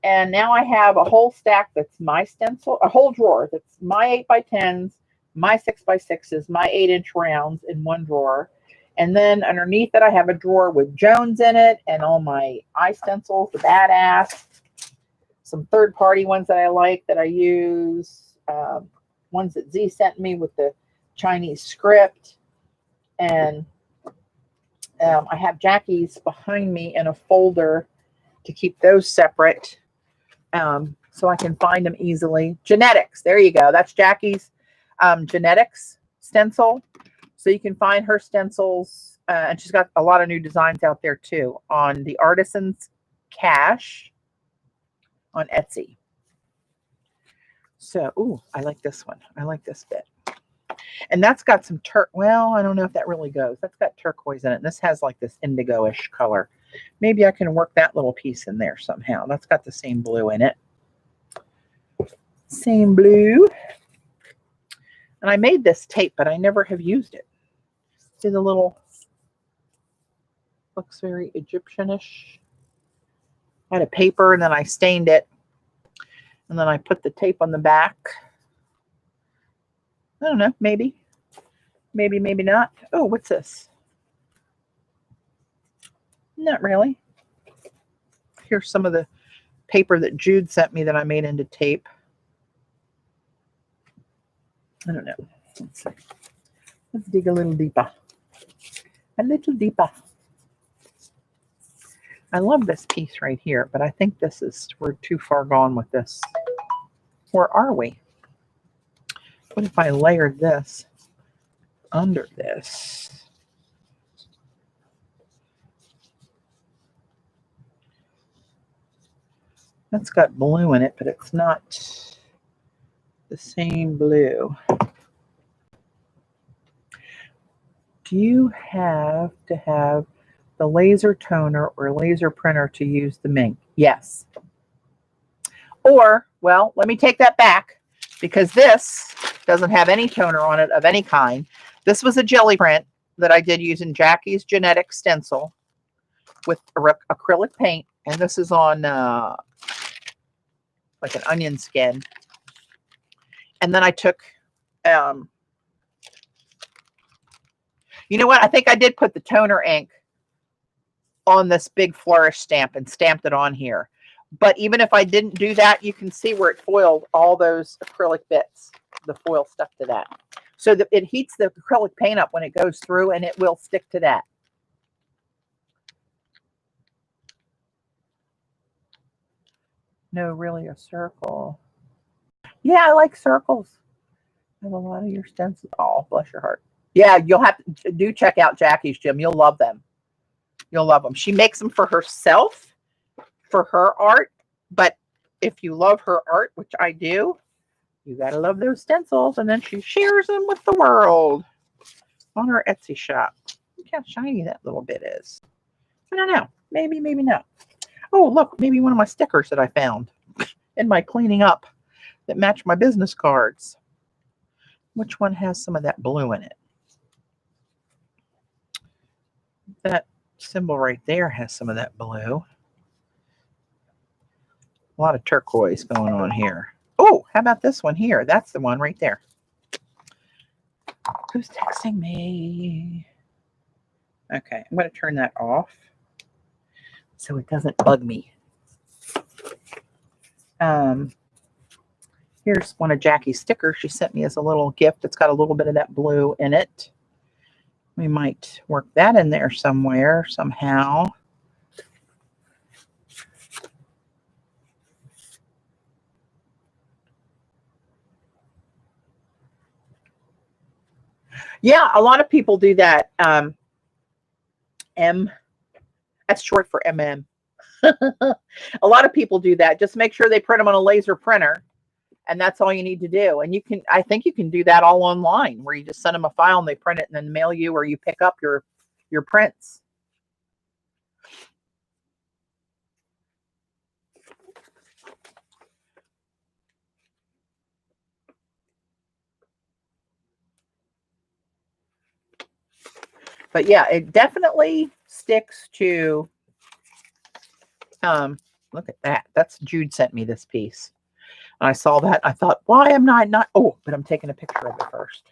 and now I have a whole stack that's my stencil, a whole drawer that's my 8x10s, my 6x6s, my 8-inch rounds in one drawer. And then underneath it, I have a drawer with Jones in it and all my eye stencils, the Badass, some third-party ones that I like that I use, ones that Z sent me with the Chinese script. And I have Jackie's behind me in a folder to keep those separate, so I can find them easily. Genetics, there you go. That's Jackie's genetics stencil. So you can find her stencils, and she's got a lot of new designs out there too on the Artisan's Cash on Etsy. So, ooh, I like this one. I like this bit. And that's got some well, I don't know if that really goes. That's got turquoise in it. And this has like this indigo-ish color. Maybe I can work that little piece in there somehow. That's got the same blue in it. Same blue. And I made this tape, but I never have used it. See the little, looks very Egyptianish. I had a paper and then I stained it. And then I put the tape on the back. I don't know, maybe. Maybe, maybe not. Oh, what's this? Not really. Here's some of the paper that Jude sent me that I made into tape. I don't know. Let's see. Let's dig a little deeper. A little deeper. I love this piece right here, but I think this is, we're too far gone with this. Where are we? What if I layered this under this? That's got blue in it, but it's not the same blue. Do you have to have the laser toner or laser printer to use the Mink? Yes. Or, well, let me take that back, because this doesn't have any toner on it of any kind. This was a jelly print that I did using Jackie's Genetic Stencil with acrylic paint. And this is on like an onion skin. And then I took, you know what? I think I did put the toner ink on this big flourish stamp and stamped it on here. But even if I didn't do that, you can see where it foiled all those acrylic bits. The foil stuck to that. So that it heats the acrylic paint up when it goes through, and it will stick to that. No, really a circle. Yeah, I like circles. I have a lot of your stencils. Oh, bless your heart. Yeah, you'll have to do check out Jackie's, Jim. You'll love them. You'll love them. She makes them for herself, for her art. But if you love her art, which I do, you got to love those stencils. And then she shares them with the world on her Etsy shop. Look how shiny that little bit is. I don't know. Maybe, maybe not. Oh, look, maybe one of my stickers that I found in my cleaning up that match my business cards. Which one has some of that blue in it? That symbol right there has some of that blue. A lot of turquoise going on here. Oh, how about this one here? That's the one right there. Who's texting me? Okay, I'm going to turn that off so it doesn't bug me. Here's one of Jackie's stickers she sent me as a little gift. It's got a little bit of that blue in it. We might work that in there somewhere, somehow. Yeah, a lot of people do that. That's short for MM. A lot of people do that. Just make sure they print them on a laser printer, and that's all you need to do. And you can, I think you can do that all online, where you just send them a file and they print it and then mail you, or you pick up your prints. But yeah, it definitely sticks to, look at that. That's Jude sent me this piece. And I saw that. I thought, why am I not? Oh, but I'm taking a picture of it first.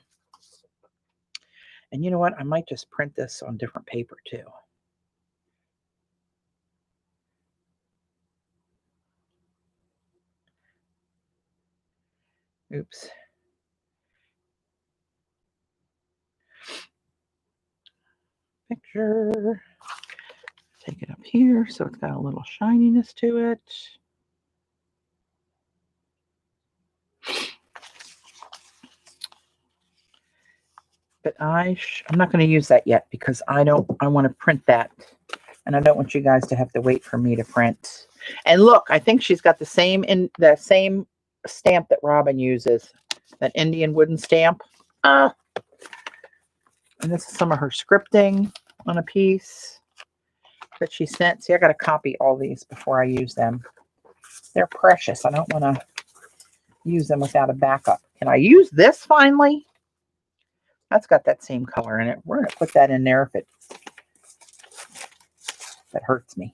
And you know what? I might just print this on different paper too. Oops. picture. Take it up here so it's got a little shininess to it. But I'm not going to use that yet because I want to print that. And I don't want you guys to have to wait for me to print. And look, I think she's got the same stamp that Robin uses, that Indian wooden stamp. And this is some of her scripting on a piece that she sent. See, I got to copy all these before I use them. They're precious. I don't want to use them without a backup. Can I use this finally? That's got that same color in it. We're going to put that in there if it hurts me.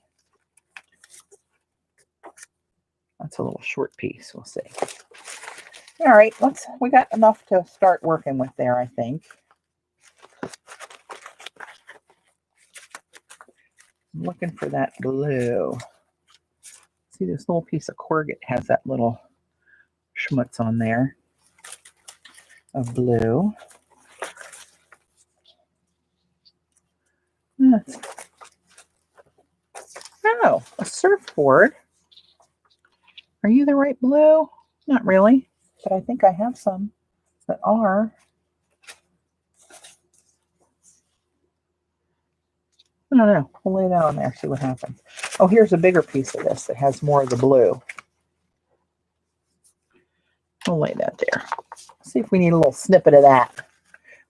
That's a little short piece. We'll see. All right, we got enough to start working with there, I think. I'm looking for that blue. See, this little piece of corrugate has that little schmutz on there of blue. Oh, a surfboard. Are you the right blue? Not really, but I think I have some that are. I don't know. We'll lay that on there, see what happens. Oh, here's a bigger piece of this that has more of the blue. We'll lay that there. See if we need a little snippet of that.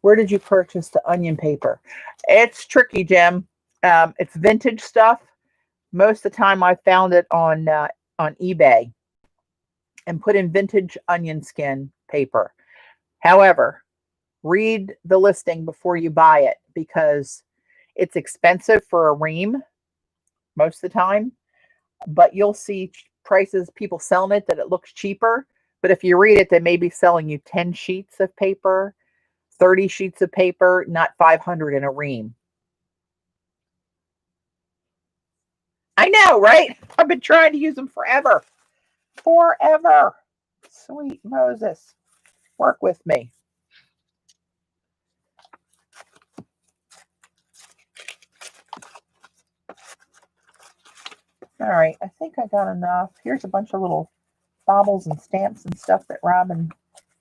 Where did you purchase the onion paper? It's tricky, Jim. It's vintage stuff. Most of the time I found it on eBay and put in vintage onion skin paper. However, read the listing before you buy it because it's expensive for a ream most of the time, but you'll see prices, people selling it, that it looks cheaper. But if you read it, they may be selling you 10 sheets of paper, 30 sheets of paper, not 500 in a ream. I know, right? I've been trying to use them forever. Forever. Sweet Moses. Work with me. All right, I think I got enough. Here's a bunch of little baubles and stamps and stuff that Robin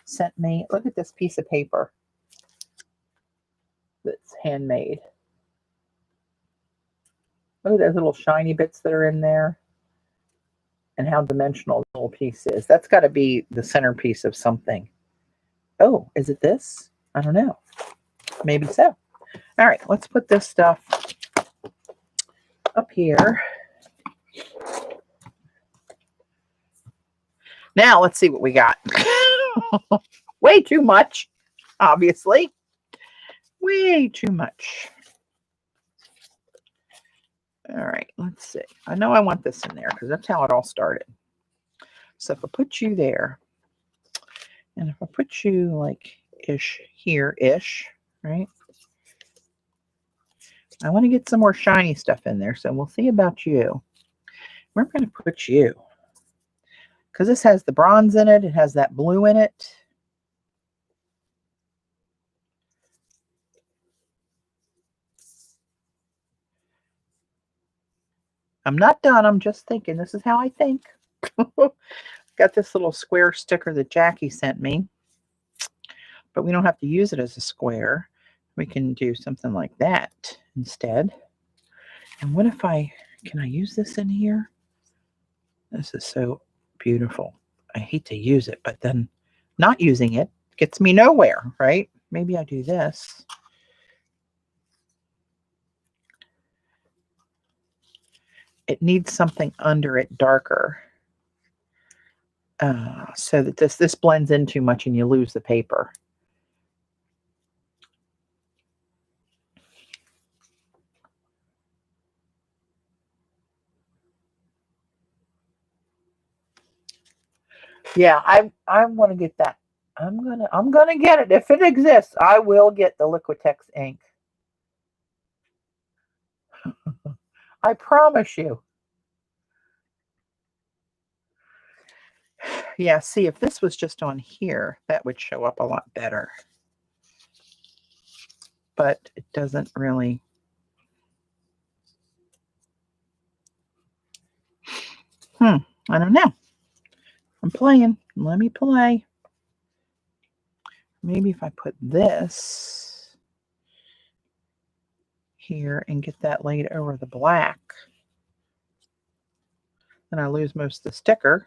sent me. Look at this piece of paper that's handmade. Look at those little shiny bits that are in there and how dimensional the little piece is. That's got to be the centerpiece of something. Oh, is it this? I don't know. Maybe so. All right, let's put this stuff up here. Now let's see what we got. Way too much, obviously. Way too much. All right, let's see. I know I want this in there because that's how it all started. So if I put you there, and if I put you like here-ish, right? I want to get some more shiny stuff in there, so we'll see about you. We're going to put you, because this has the bronze in it. It has that blue in it. I'm not done. I'm just thinking. This is how I think. Got this little square sticker that Jackie sent me, but we don't have to use it as a square. We can do something like that instead. And what if can I use this in here? This is so beautiful. I hate to use it, but then not using it gets me nowhere, right? Maybe I do this. It needs something under it darker. So that this blends in too much and you lose the paper. Yeah, I want to get that. I'm gonna get it. If it exists, I will get the Liquitex ink. I promise you. Yeah, see, if this was just on here, that would show up a lot better. But it doesn't really. I don't know. I'm playing. Let me play. Maybe if I put this here and get that laid over the black, then I lose most of the sticker.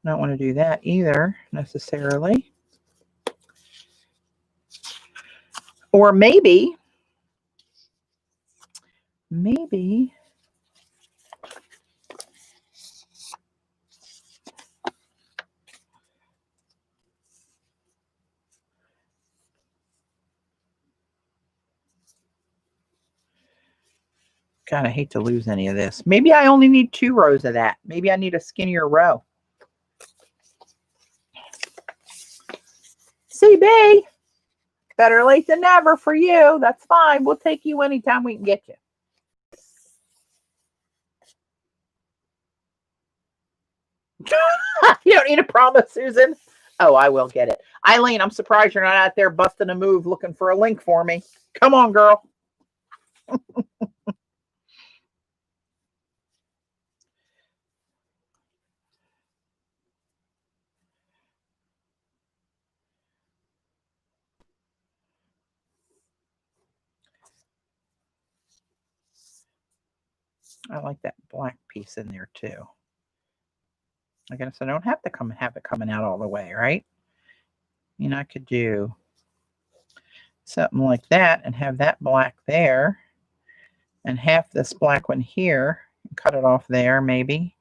I don't want to do that either necessarily. Or maybe God, I hate to lose any of this. Maybe I only need 2 rows of that. Maybe I need a skinnier row. CB, better late than never for you. That's fine. We'll take you anytime we can get you. You don't need a promise, Susan. Oh, I will get it. Eileen, I'm surprised you're not out there busting a move looking for a link for me. Come on, girl. I like that black piece in there too. I guess I don't have to have it coming out all the way, right? You know, I could do something like that and have that black there and half this black one here and cut it off there maybe.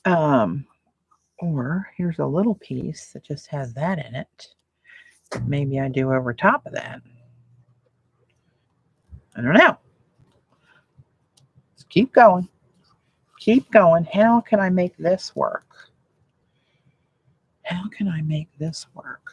Or here's a little piece that just has that in it. Maybe I do over top of that. I don't know. Let's keep going. Keep going. How can I make this work? How can I make this work?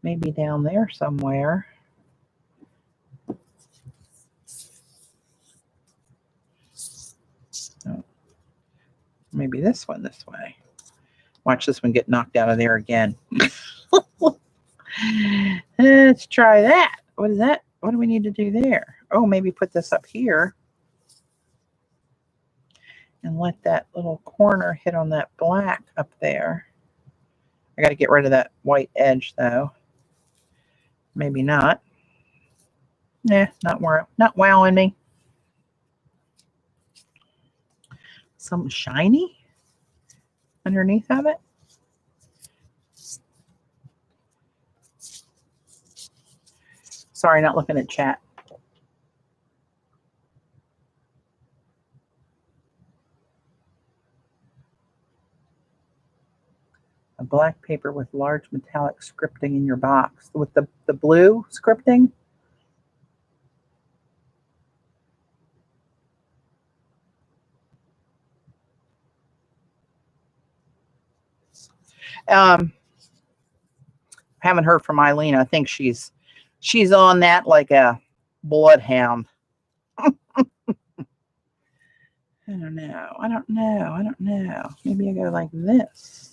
Maybe down there somewhere. Oh, maybe this one this way. Watch this one get knocked out of there again. Let's try that. What is that? What do we need to do there? Oh, maybe put this up here and let that little corner hit on that black up there. I got to get rid of that white edge though. Maybe not. Nah, not wowing me. Something shiny underneath of it. Sorry, not looking at chat. A black paper with large metallic scripting in your box. With the blue scripting? Haven't heard from Eileen. I think she's on that like a bloodhound. I don't know. Maybe I go like this.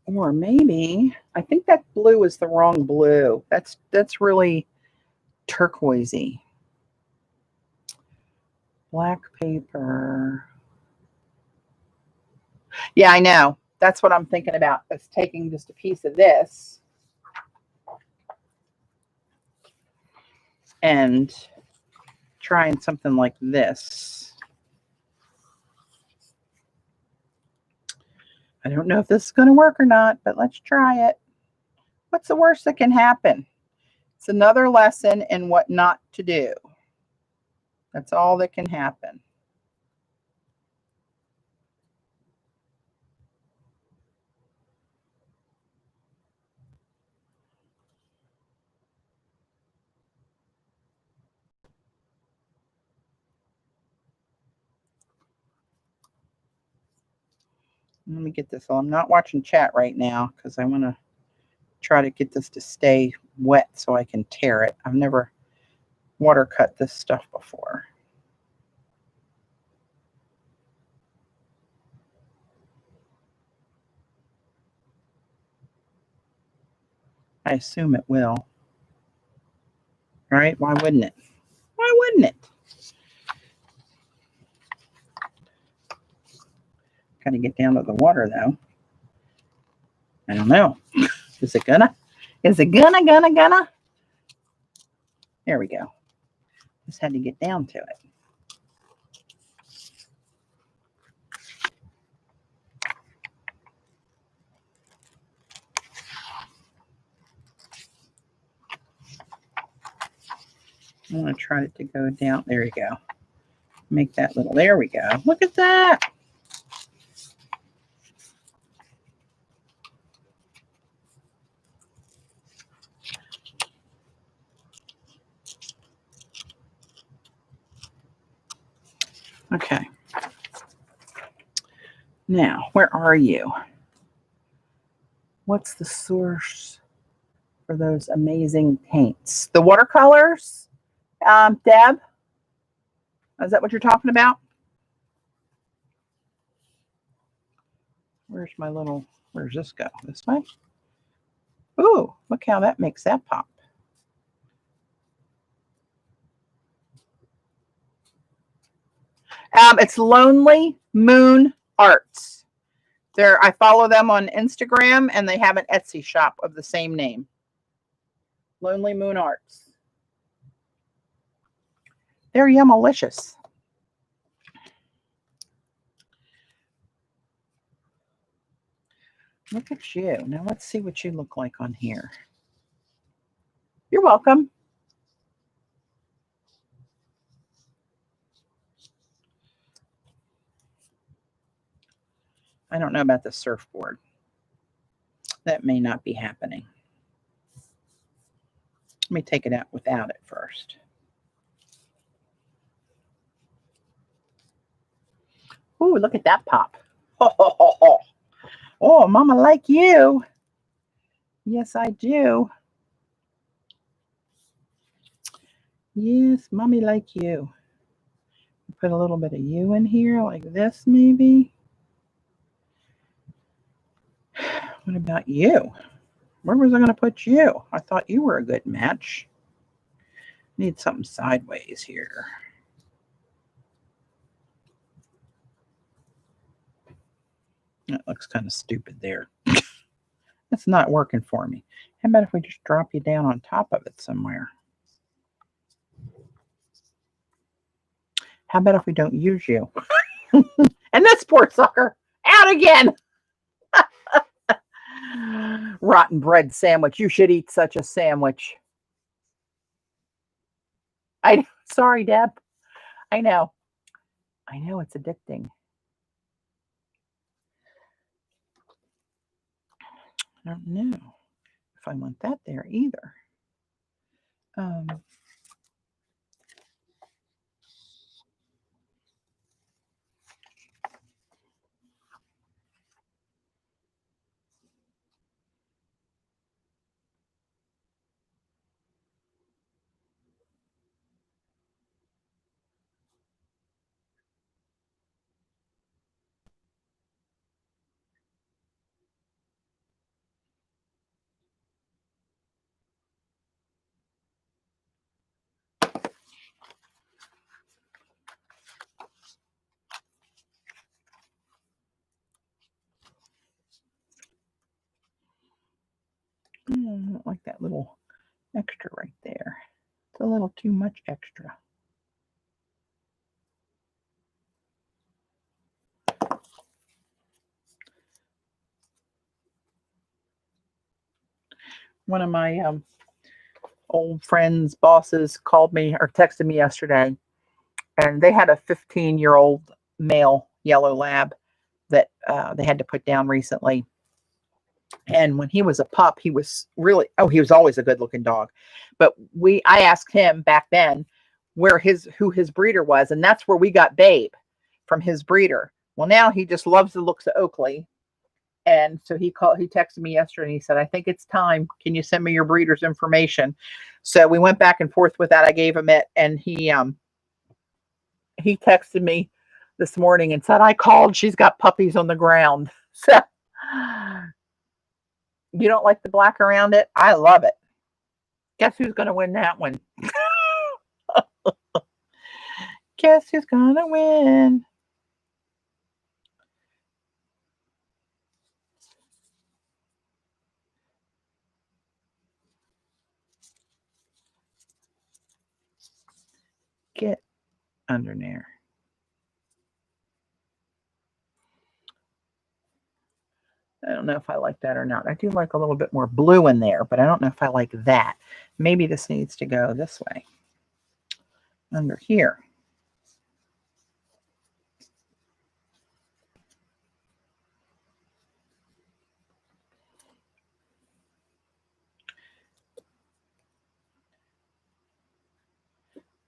Or maybe, I think that blue is the wrong blue. That's really turquoisey. Black paper. Yeah, I know. That's what I'm thinking about. Is taking just a piece of this and trying something like this. I don't know if this is going to work or not, but let's try it. What's the worst that can happen? It's another lesson in what not to do. That's all that can happen. Let me get this. I'm not watching chat right now because I want to try to get this to stay wet so I can tear it. I've never water cut this stuff before. I assume it will. Right? Why wouldn't it? Why wouldn't it? Got to get down to the water though. I don't know. Is it gonna? Is it gonna? There we go. Just had to get down to it. I want to try it to go down. There you go. Make that little, there we go. Look at that. Okay. Now, where are you? What's the source for those amazing paints? The watercolors? Deb? Is that what you're talking about? Where's my little, where's this go? This way? Ooh, look how that makes that pop. It's Lonely Moon Arts. I follow them on Instagram, and they have an Etsy shop of the same name. Lonely Moon Arts. They're yummalicious. Look at you. Now let's see what you look like on here. You're welcome. I don't know about the surfboard. That may not be happening. Let me take it out without it first. Ooh, look at that pop. Oh, Mama like you. Yes, I do. Yes, Mommy like you. Put a little bit of you in here like this, maybe. What about you? Where was I going to put you? I thought you were a good match. Need something sideways here. That looks kind of stupid there. It's not working for me. How about if we just drop you down on top of it somewhere? How about if we don't use you? And this poor sucker, out again. Rotten bread sandwich. You should eat such a sandwich. Sorry, Deb. I know it's addicting. I don't know if I want that there either. I don't like that little extra right there. It's a little too much extra. One of my old friends, bosses, called me or texted me yesterday, and they had a 15-year-old male yellow lab that they had to put down recently. And when he was a pup, he was really, he was always a good-looking dog. But I asked him back then who his breeder was, and that's where we got Babe, from his breeder. Well, now he just loves the looks of Oakley, And so he texted me yesterday and he said, I think it's time. Can you send me your breeder's information? So we went back and forth with that. I gave him it, and he texted me this morning and said, I called. She's got puppies on the ground. So you don't like the black around it? I love it. Guess who's going to win that one? Guess who's going to win? Get under there. I don't know if I like that or not. I do like a little bit more blue in there, but I don't know if I like that. Maybe this needs to go this way. Under here.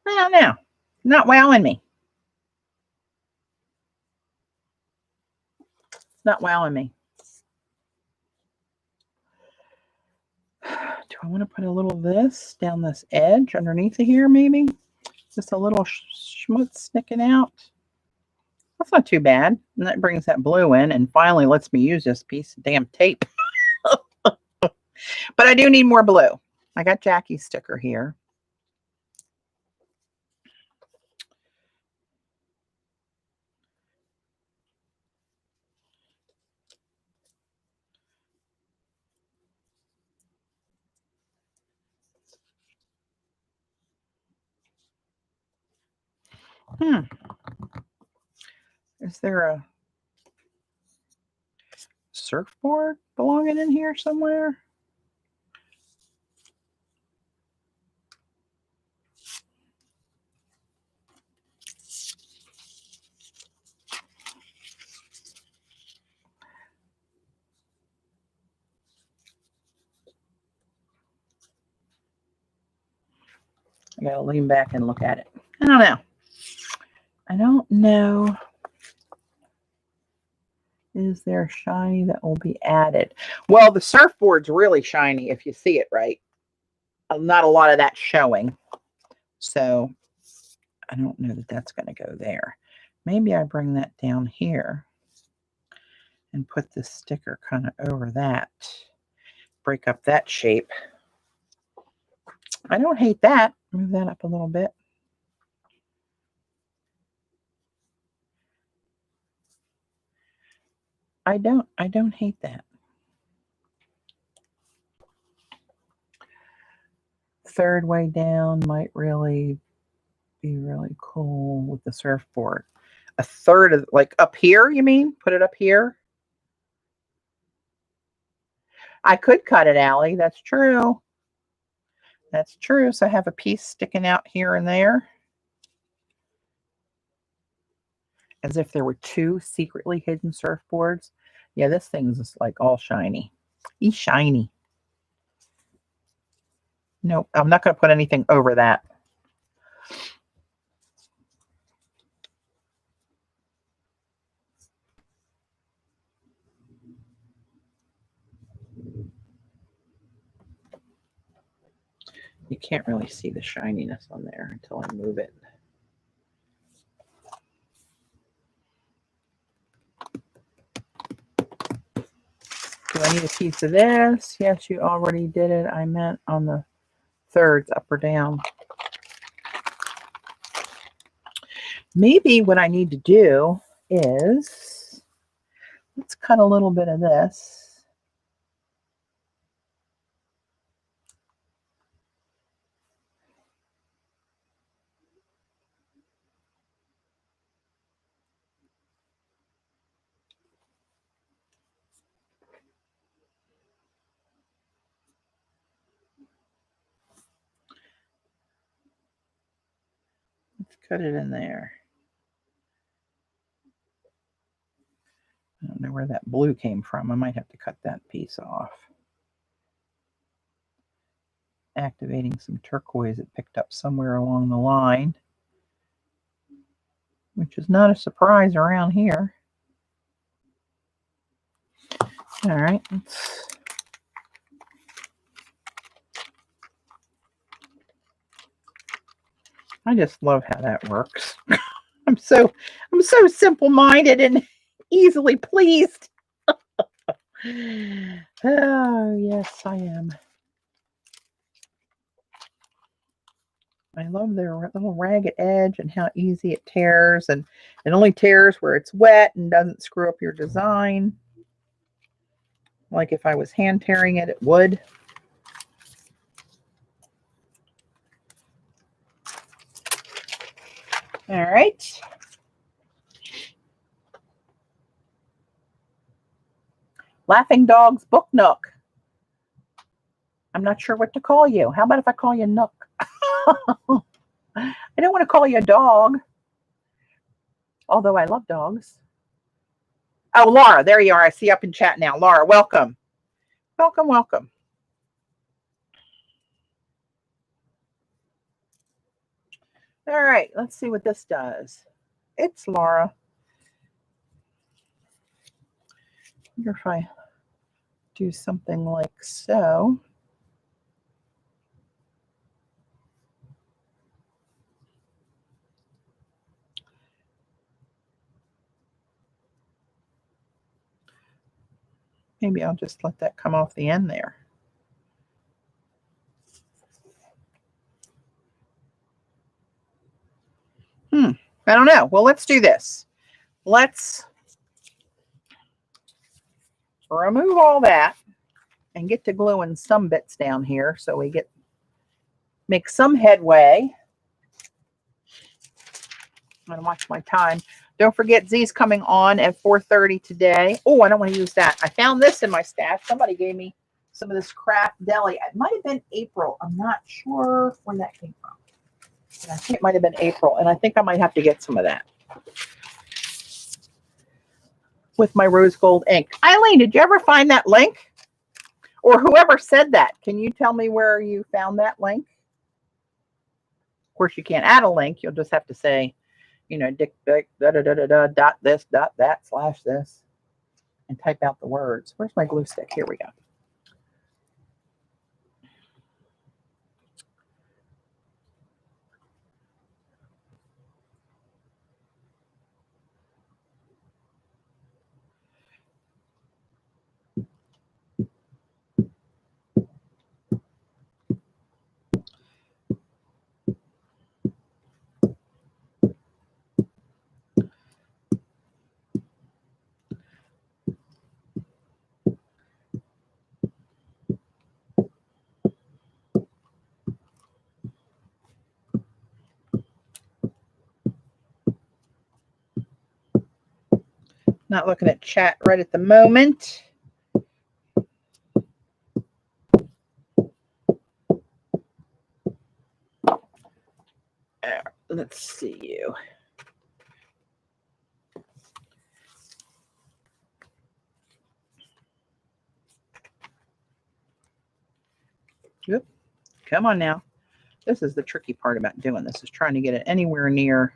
I don't know. Not wowing me. Not wowing me. Do I want to put a little of this down this edge underneath of here, maybe? Just a little schmutz sticking out. That's not too bad. And that brings that blue in and finally lets me use this piece of damn tape. But I do need more blue. I got Jackie's sticker here. Is there a surfboard belonging in here somewhere? I gotta lean back and look at it. I don't know. I don't know. Is there shiny that will be added? Well, the surfboard's really shiny if you see it right. Not a lot of that showing. So I don't know that that's going to go there. Maybe I bring that down here and put this sticker kind of over that. Break up that shape. I don't hate that. Move that up a little bit. I don't hate that. Third way down might really be really cool with the surfboard. A third of, like up here, you mean? Put it up here? I could cut it, Allie. That's true. That's true. So I have a piece sticking out here and there. As if there were two secretly hidden surfboards. Yeah, this thing's just like all shiny. He's shiny. Nope, I'm not going to put anything over that. You can't really see the shininess on there until I move it. Do I need a piece of this? Yes, you already did it. I meant on the thirds, up or down. Maybe what I need to do is, let's cut a little bit of this. Let's cut it in there. I don't know where that blue came from. I might have to cut that piece off. Activating some turquoise it picked up somewhere along the line, which is not a surprise around here. All right. I just love how that works. I'm so simple-minded and easily pleased. Oh, yes, I am. I love their little ragged edge and how easy it tears, and it only tears where it's wet and doesn't screw up your design. Like if I was hand tearing it, it would. All right. Laughing Dogs Book Nook. I'm not sure what to call you. How about if I call you Nook? I don't want to call you a dog, although I love dogs. Oh, Laura, there you are. I see you up in chat now. Laura, welcome. Welcome, welcome. All right, let's see what this does. It's Laura. I wonder if I do something like so. Maybe I'll just let that come off the end there. I don't know. Well, let's do this. Let's remove all that and get to gluing some bits down here so we make some headway. I'm going to watch my time. Don't forget Z's coming on at 4:30 today. Oh, I don't want to use that. I found this in my stash. Somebody gave me some of this craft deli. It might have been April. I'm not sure when that came from. I think it might have been April, and I think I might have to get some of that with my rose gold ink. Eileen, did you ever find that link? Or whoever said that, can you tell me where you found that link? Of course, you can't add a link. You'll just have to say, you know, dick, dot this, dot that, / this, and type out the words. Where's my glue stick? Here we go. Not looking at chat right at the moment. Let's see you. Yep. Come on now. This is the tricky part about doing this, is trying to get it anywhere near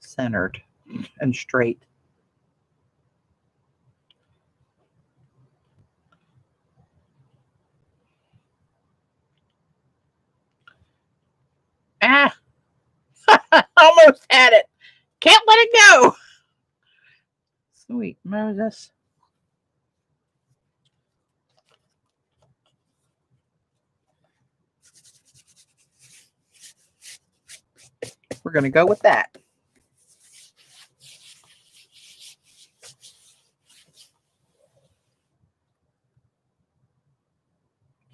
centered and straight. Ah, almost had it. Can't let it go. Sweet Moses. We're going to go with that.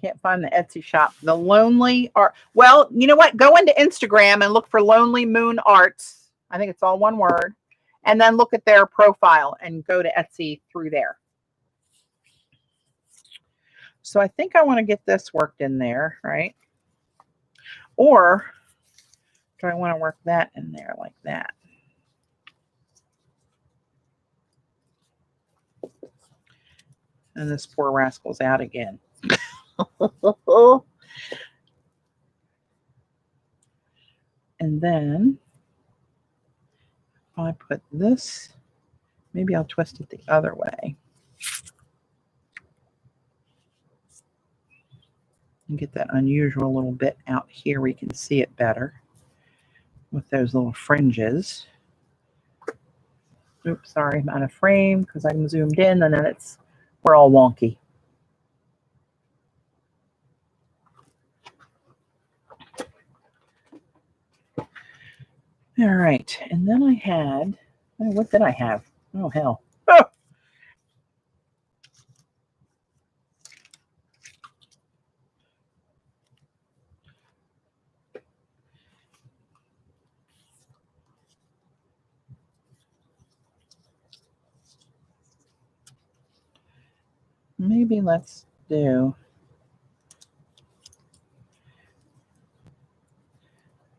Can't find the Etsy shop. The Lonely Art. Well, you know what? Go into Instagram and look for Lonely Moon Arts. I think it's all one word. And then look at their profile and go to Etsy through there. So I think I want to get this worked in there, right? Or do I want to work that in there like that? And this poor rascal's out again. And then if I put this, maybe I'll twist it the other way. And get that unusual little bit out here where you can see it better with those little fringes. Oops, sorry, I'm out of frame because I'm zoomed in and then we're all wonky. All right, and then I had, oh, what did I have? Oh, hell. Oh! Maybe let's do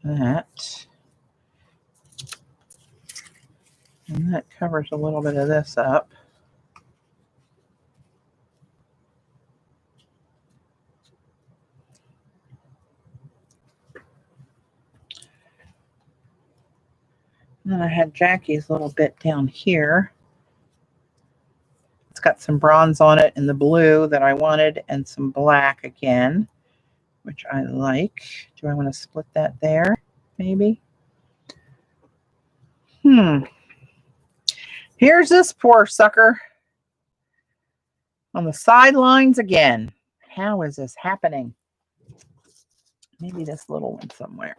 that. And that covers a little bit of this up. And then I had Jackie's little bit down here. It's got some bronze on it in the blue that I wanted and some black again, which I like. Do I want to split that there? Maybe. Here's this poor sucker on the sidelines again. How is this happening? Maybe this little one somewhere.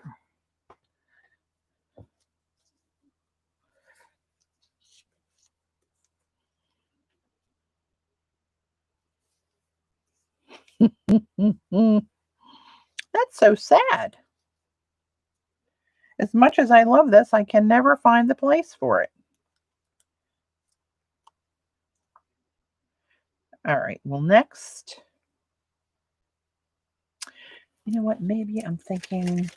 That's so sad. As much as I love this, I can never find the place for it. All right, well, next, you know what, maybe I'm thinking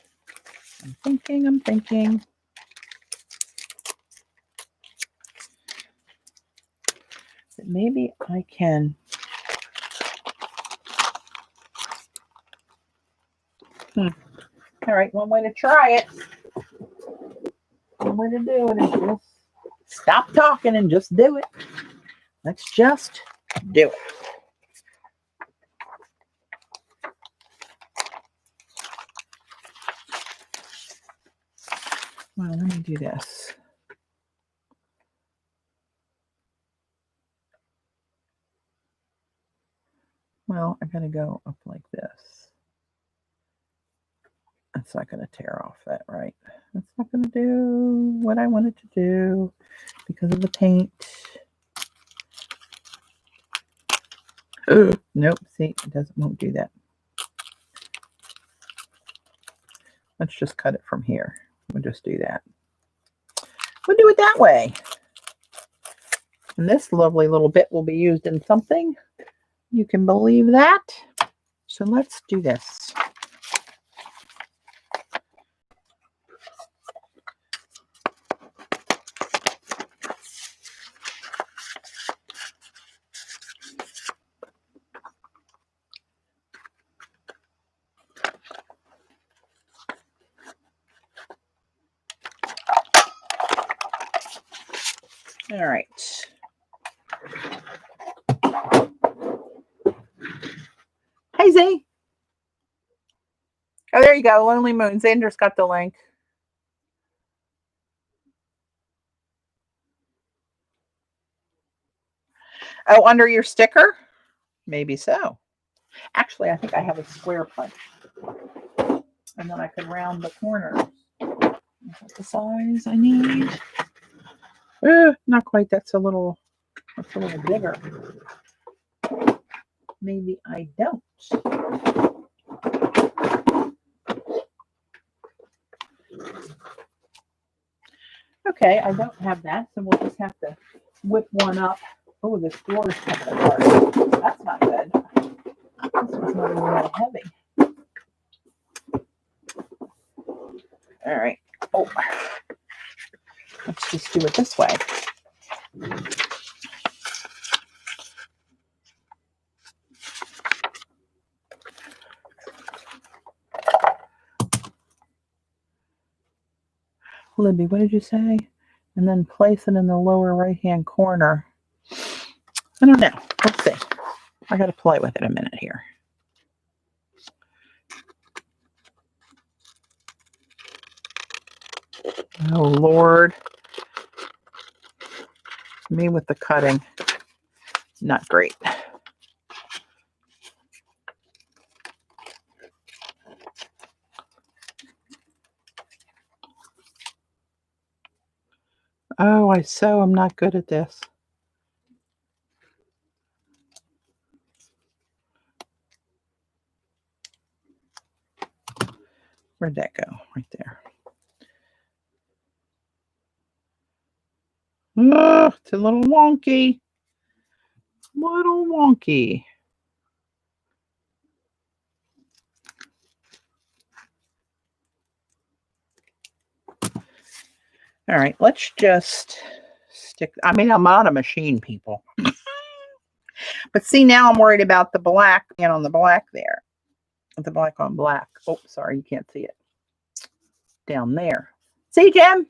that maybe I can, all right, one way to try it, one way to do it is just stop talking and just do it. Let's just do it. Well, let me do this. Well, I gotta go up like this. That's not gonna tear off that, right? That's not gonna do what I wanted to do because of the paint. Nope, see, it won't do that. Let's just cut it from here. We'll just do that. We'll do it that way. And this lovely little bit will be used in something. You can believe that. So let's do this. All right. Hey, Z. Oh, there you go. Lonely Moon. Xander's got the link. Oh, under your sticker? Maybe so. Actually, I think I have a square punch. And then I could round the corners. Is that the size I need? Not quite. That's a little bigger. Maybe I don't. Okay, I don't have that, so we'll just have to whip one up. Oh, this door is coming apart. That's not good. This one's not even that heavy. All right. Oh, let's just do it this way. Libby, what did you say? And then place it in the lower right-hand corner. I don't know. Let's see. I got to play with it a minute here. Oh, Lord. Me with the cutting. Not great. Oh, I'm not good at this. Where'd that go? Right there. Oh, it's a little wonky. Little wonky. All right, let's just stick. I mean, I'm not a machine, people. But see, now I'm worried about the black and on the black there. The black on black. Oh, sorry, you can't see it. Down there. See, Jim?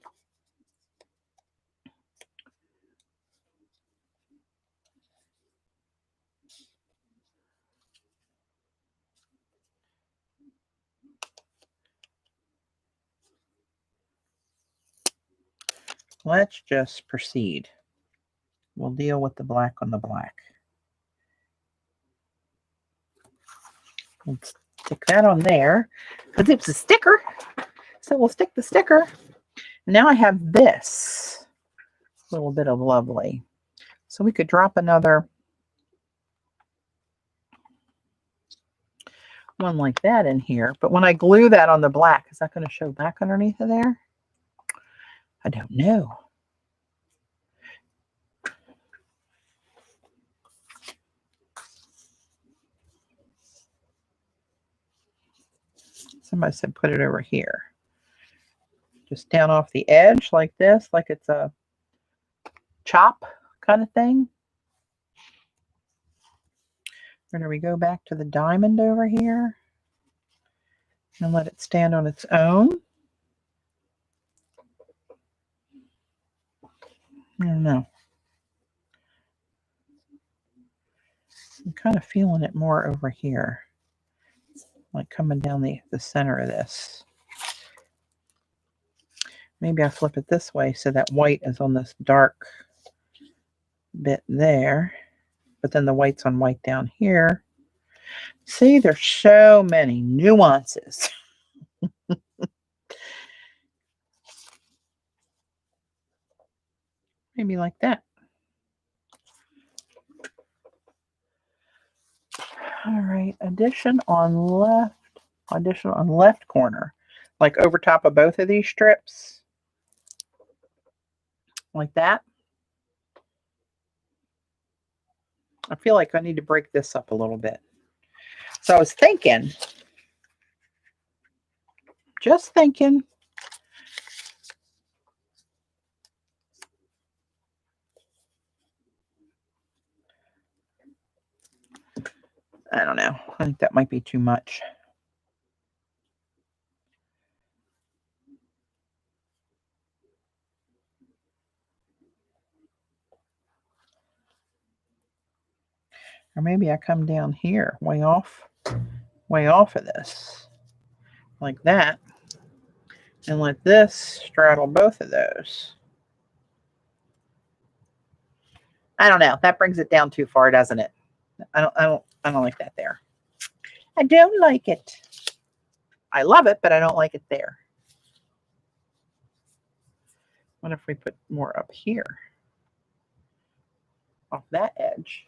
Let's just proceed. We'll deal with the black on the black. Let's stick that on there because it's a sticker. So we'll stick the sticker. Now I have this little bit of lovely. So we could drop another one like that in here. But when I glue that on the black, is that going to show back underneath of there? I don't know. Somebody said put it over here. Just down off the edge like this, like it's a chop kind of thing. And then we go back to the diamond over here and let it stand on its own. I don't know. I'm kind of feeling it more over here, like coming down the center of this. Maybe I flip it this way so that white is on this dark bit there, but then the white's on white down here. See, there's so many nuances. Maybe like that. All right, addition on left corner, like over top of both of these strips, like that. I feel like I need to break this up a little bit. So I was thinking, just thinking, I don't know. I think that might be too much. Or maybe I come down here, way off of this, like that, and let this straddle both of those. I don't know. That brings it down too far, doesn't it? I don't like that there. I don't like it. I love it, but I don't like it there. What if we put more up here, off that edge?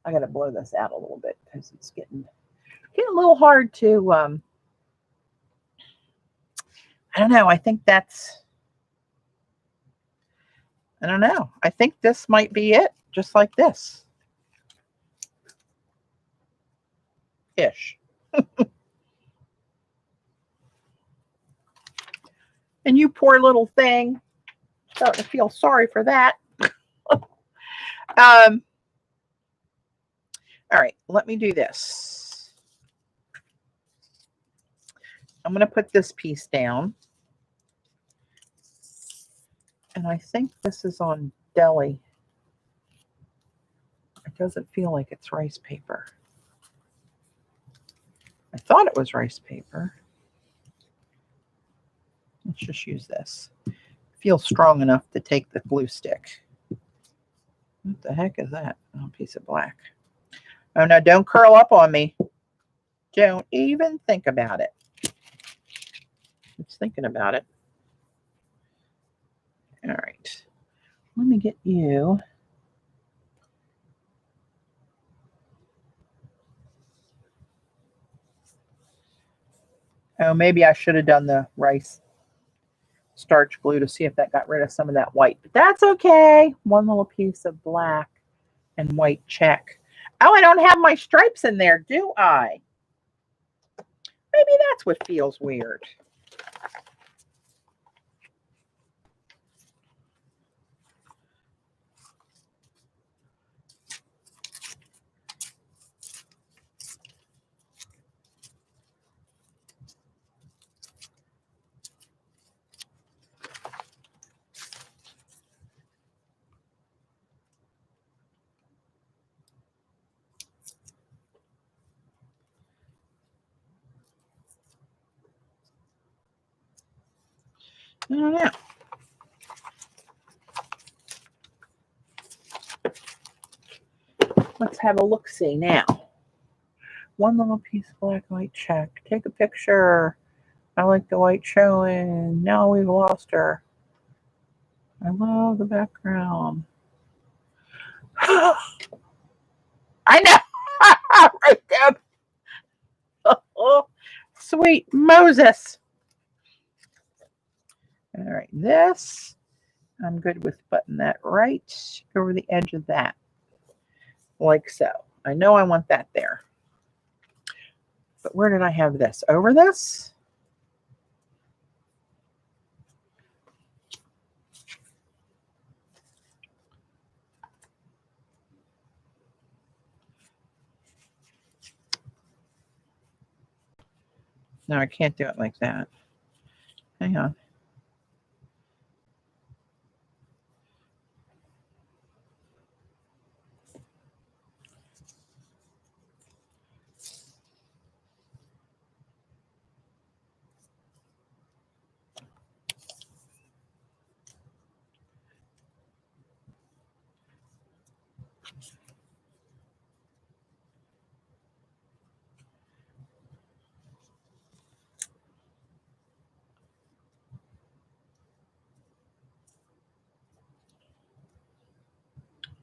I got to blow this out a little bit because it's getting a little hard to. I don't know. I think that's. I don't know. I think this might be it, just like this. Ish. And you poor little thing. Starting to feel sorry for that. All right, let me do this. I'm going to put this piece down. And I think this is on deli. It doesn't feel like it's rice paper. I thought it was rice paper. Let's just use this. Feels strong enough to take the glue stick. What the heck is that? Oh, a piece of black. Oh no, don't curl up on me. Don't even think about it. It's thinking about it. All right. Let me get you. Oh, maybe I should have done the rice starch glue to see if that got rid of some of that white. But that's okay. One little piece of black and white check. Oh, I don't have my stripes in there, do I? Maybe that's what feels weird. I don't know. Let's have a look-see now. One little piece of black and white check. Take a picture. I like the white showing. Now we've lost her. I love the background. I know. Right there. Oh, sweet Moses. All right, this, I'm good with putting that right over the edge of that, like so. I know I want that there. But where did I have this? Over this? No, I can't do it like that. Hang on.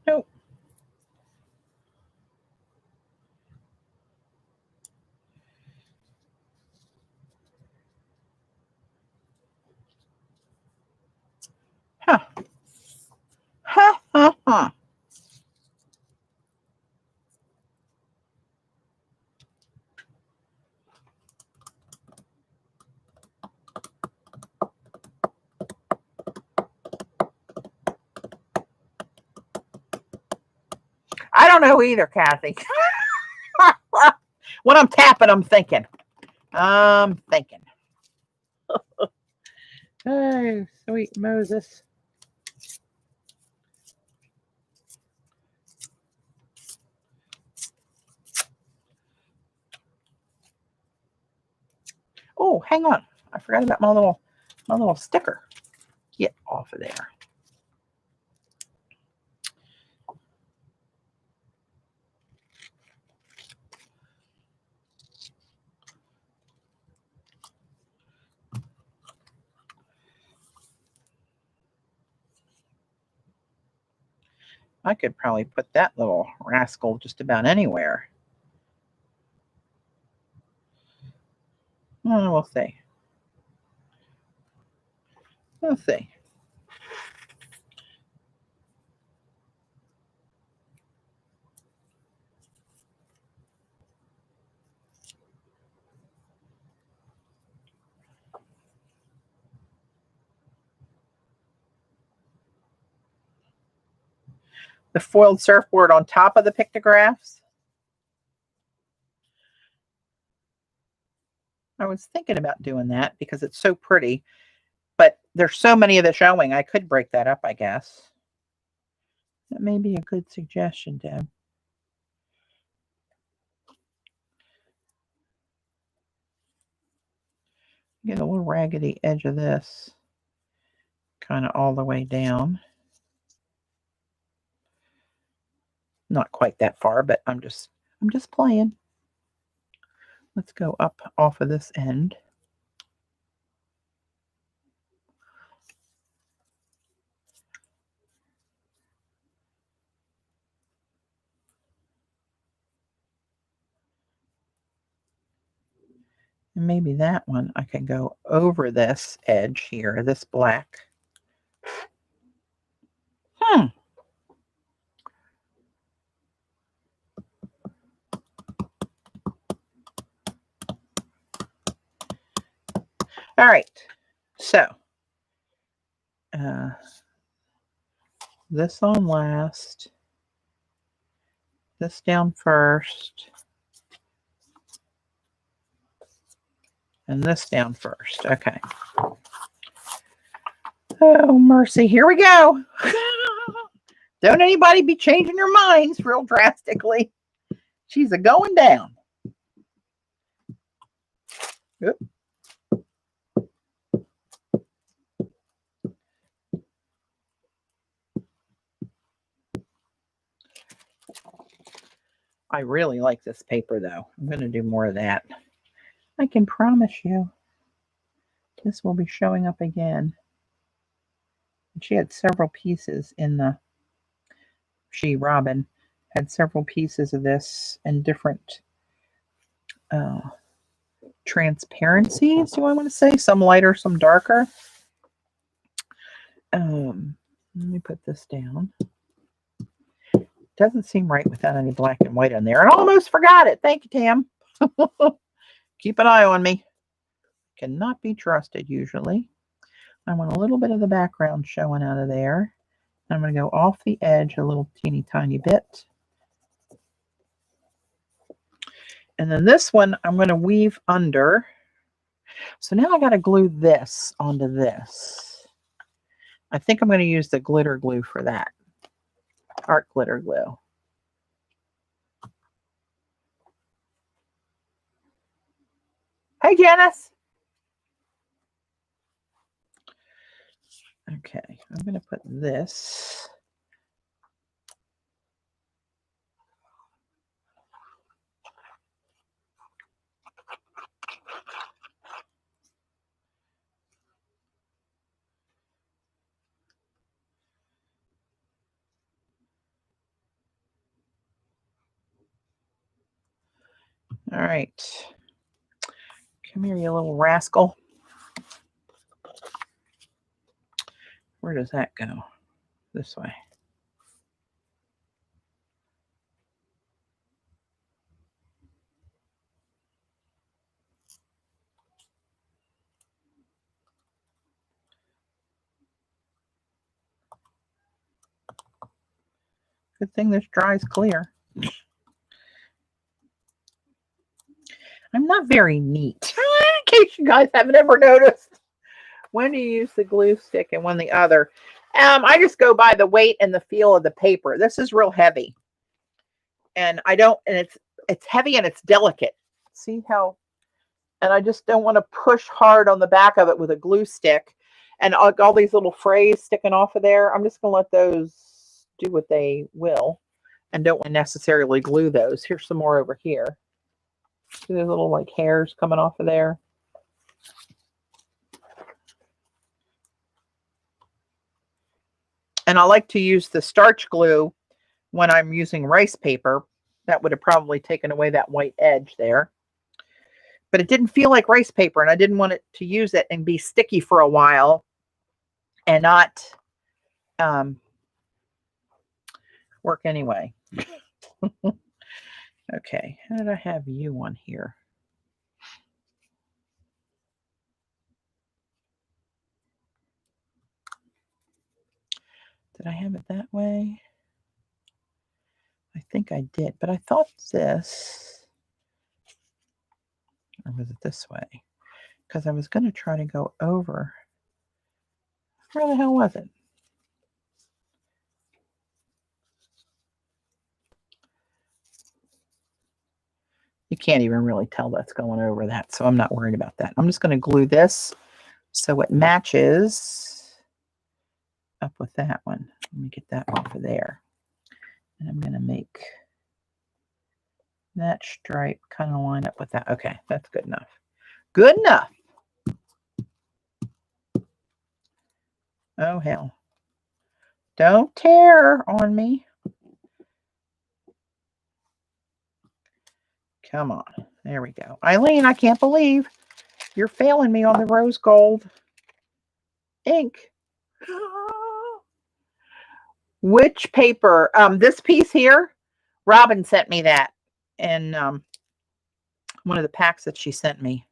Nope. Huh. Ha ha ha. I don't know either, Kathy. When I'm tapping, I'm thinking. I'm thinking. Oh, sweet Moses. Oh, hang on. I forgot about my little sticker. Get off of there. I could probably put that little rascal just about anywhere. Oh, we'll see. We'll see. The foiled surfboard on top of the pictographs. I was thinking about doing that because it's so pretty, but there's so many of the showing. I could break that up, I guess. That may be a good suggestion, Deb. Get a little raggedy edge of this kind of all the way down. Not quite that far, but I'm just playing. Let's go up off of this end. And maybe that one I can go over this edge here, this black. All right, so this on last, this down first, and this down first. Okay. Oh, mercy. Here we go. Don't anybody be changing your minds real drastically. She's a going down. Oop. I really like this paper, though. I'm going to do more of that. I can promise you this will be showing up again. She had several pieces in the... Robin, had several pieces of this and different transparencies, do I want to say? Some lighter, some darker. Let me put this down. Doesn't seem right without any black and white on there. And I almost forgot it. Thank you, Tam. Keep an eye on me. Cannot be trusted usually. I want a little bit of the background showing out of there. I'm going to go off the edge a little teeny tiny bit. And then this one I'm going to weave under. So now I got to glue this onto this. I think I'm going to use the glitter glue for that. Art glitter glue. Hey, Janice. Okay, I'm going to put this. All right. Come here, you little rascal. Where does that go? This way. Good thing this dries clear. I'm not very neat, in case you guys haven't ever noticed. When do you use the glue stick and when the other? I just go by the weight and the feel of the paper. This is real heavy. And it's heavy and it's delicate. See how? And I just don't want to push hard on the back of it with a glue stick. And all these little frays sticking off of there, I'm just going to let those do what they will. And don't necessarily glue those. Here's some more over here. See those little like hairs coming off of there? And I like to use the starch glue when I'm using rice paper. That would have probably taken away that white edge there. But it didn't feel like rice paper, and I didn't want it to use it and be sticky for a while and not work anyway. Okay, how did I have you on here? Did I have it that way? I think I did, but I thought this, or was it this way? Because I was going to try to go over. Where the hell was it? You You can't even really tell that's going over that, so I'm not worried about that. I'm just going to glue this so it matches up with that one. Let me get that off of there. And I'm going to make that stripe kind of line up with that. Okay, that's good enough. Good enough. Oh, hell. Don't tear on me. Come on. There we go. Eileen, I can't believe you're failing me on the rose gold ink. Which paper? This piece here, Robin sent me that in one of the packs that she sent me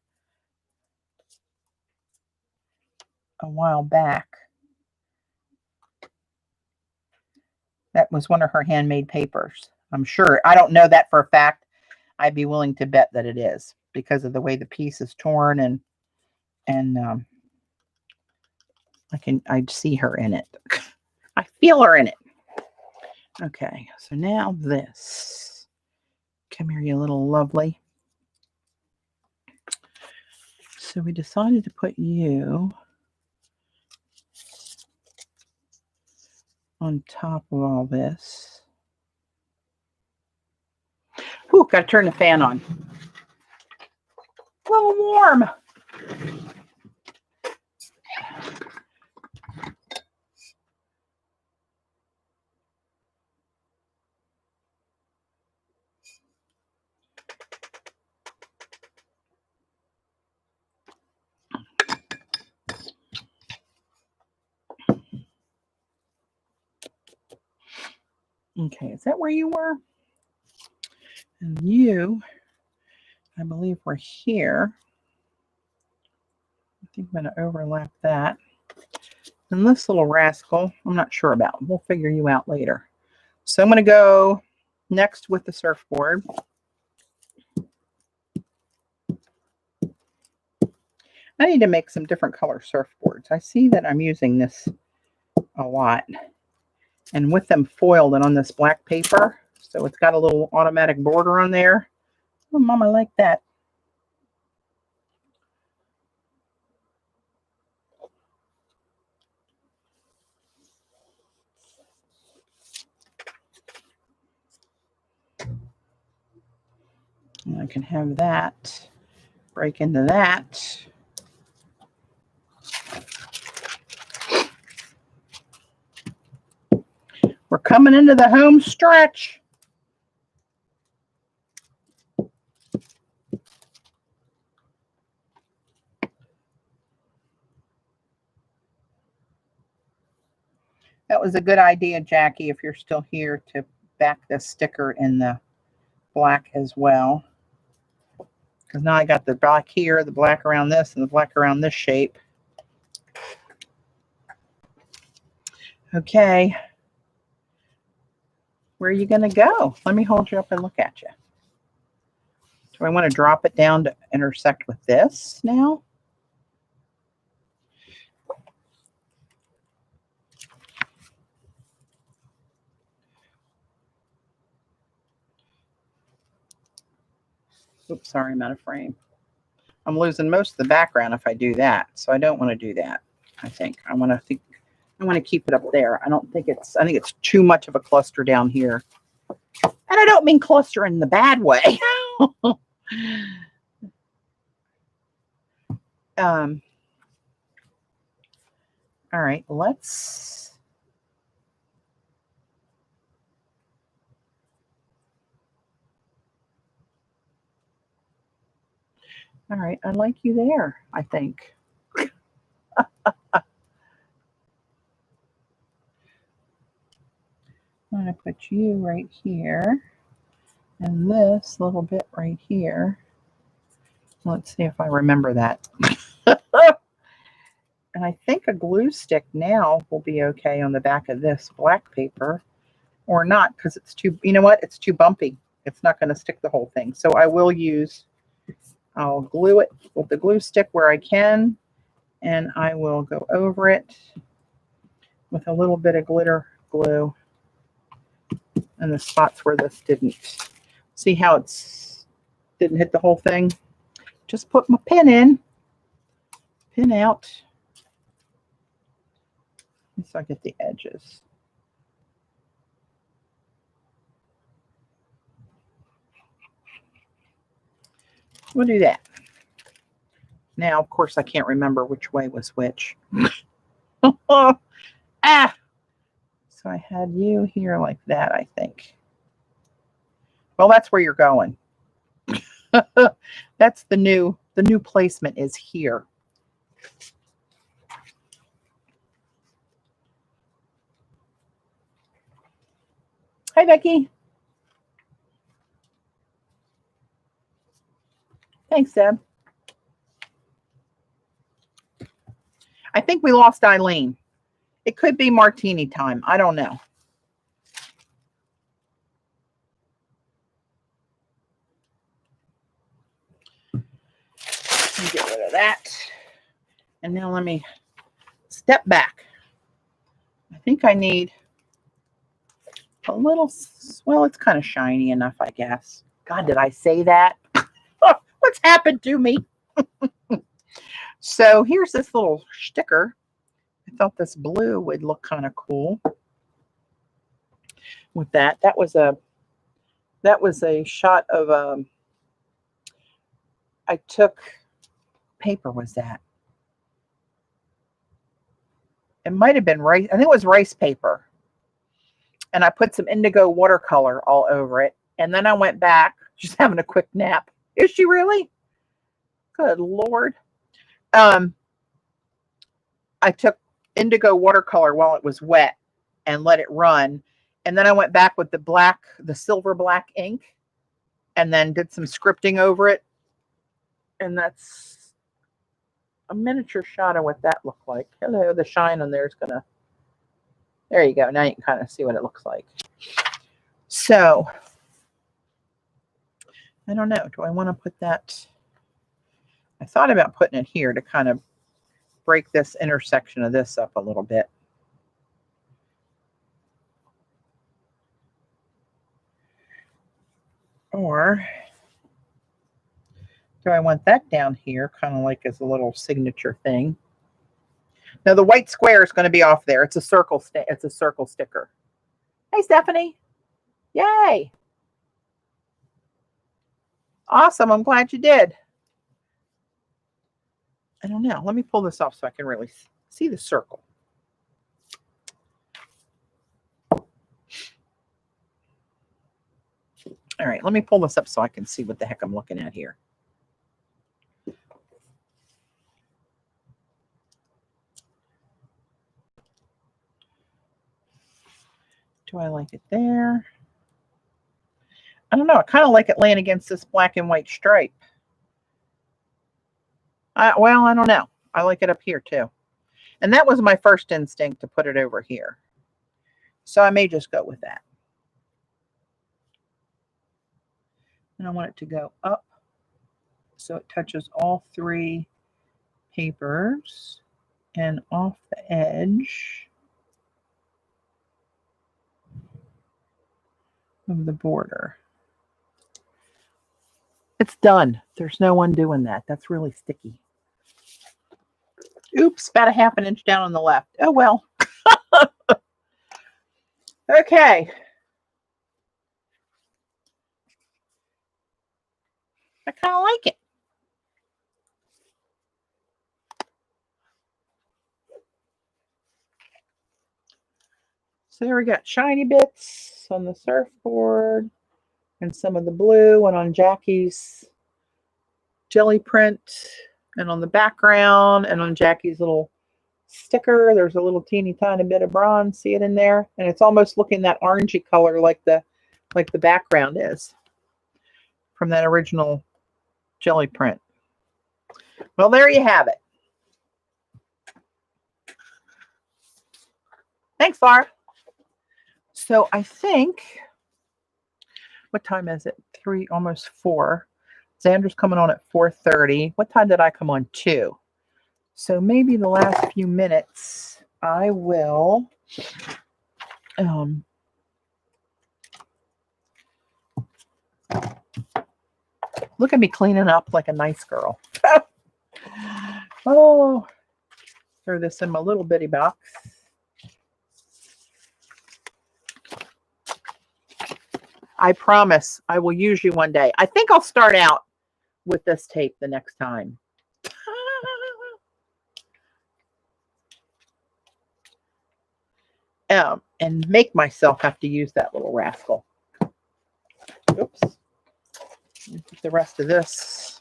a while back. That was one of her handmade papers. I'm sure. I don't know that for a fact. I'd be willing to bet that it is because of the way the piece is torn and I see her in it. I feel her in it. Okay, so now this. Come here, you little lovely. So we decided to put you on top of all this. Whew, got to turn the fan on. A little warm. Okay, is that where you were? And you, I believe, were here. I think I'm going to overlap that. And this little rascal, I'm not sure about. We'll figure you out later. So I'm going to go next with the surfboard. I need to make some different color surfboards. I see that I'm using this a lot. And with them foiled and on this black paper, so it's got a little automatic border on there. Oh, Mom, I like that. And I can have that break into that. We're coming into the home stretch. That was a good idea, Jackie, if you're still here, to back this sticker in the black as well. Because now I got the black here, the black around this, and the black around this shape. Okay. Where are you going to go? Let me hold you up and look at you. Do I want to drop it down to intersect with this now? Oops, sorry, I'm out of frame. I'm losing most of the background if I do that, so I don't want to do that. I think I want to keep it up there. I think it's too much of a cluster down here. And I don't mean cluster in the bad way. All right, let's all right, I like you there, I think. I'm going to put you right here and this little bit right here. Let's see if I remember that. And I think a glue stick now will be okay on the back of this black paper, or not, because it's too, you know what? It's too bumpy. It's not going to stick the whole thing. So I'll glue it with the glue stick where I can, and I will go over it with a little bit of glitter glue in the spots where this didn't. See how it's Didn't hit the whole thing. Just put my pin in. Pin out. So I get the edges. We'll do that. Now, of course, I can't remember which way was which. Ah! So I had you here like that, I think. Well, that's where you're going. That's the new placement is here. Hi, Becky. Thanks, Deb. I think we lost Eileen. It could be martini time. I don't know. Let me get rid of that. And now let me step back. I think I need a little, well, it's kind of shiny enough, I guess. God, did I say that? What's happened to me? So here's this little sticker. I thought this blue would look kind of cool with that. That was a shot of I took paper was that? It might have been rice. I think it was rice paper. And I put some indigo watercolor all over it. And then I went back. She's having a quick nap. Is she really? Good Lord. I took indigo watercolor while it was wet and let it run. And then I went back with the silver black ink and then did some scripting over it. And that's a miniature shot of what that looked like. Hello, the shine on there is going to, there you go. Now you can kind of see what it looks like. So, I don't know. Do I want to put that? I thought about putting it here to kind of break this intersection of this up a little bit. Or do I want that down here, kind of like as a little signature thing? Now the white square is going to be off there. It's a circle. It's a circle sticker. Hey, Stephanie! Yay! Awesome! I'm glad you did. I don't know. Let me pull this off so I can really see the circle. All right, let me pull this up so I can see what the heck I'm looking at here. Do I like it there? I don't know. I kind of like it laying against this black and white stripe. Well, I don't know. I like it up here too. And that was my first instinct to put it over here. So I may just go with that. And I want it to go up so it touches all three papers and off the edge of the border. It's done. There's no undoing that. That's really sticky. Oops, about a half an inch down on the left. Oh, well. Okay. I kind of like it. So there we got shiny bits on the surfboard and some of the blue and on Jackie's jelly print and on the background and on Jackie's little sticker. There's a little teeny tiny bit of bronze. See it in there? And it's almost looking that orangey color like the background is from that original jelly print. Well, there you have it. Thanks, Laura. So I think, what time is it? 3, almost 4. Xander's coming on at 4:30. What time did I come on? 2. So maybe the last few minutes I will Look at me cleaning up like a nice girl. Oh, throw this in my little bitty box. I promise I will use you one day. I think I'll start out with this tape the next time. And make myself have to use that little rascal. Oops. Put the rest of this.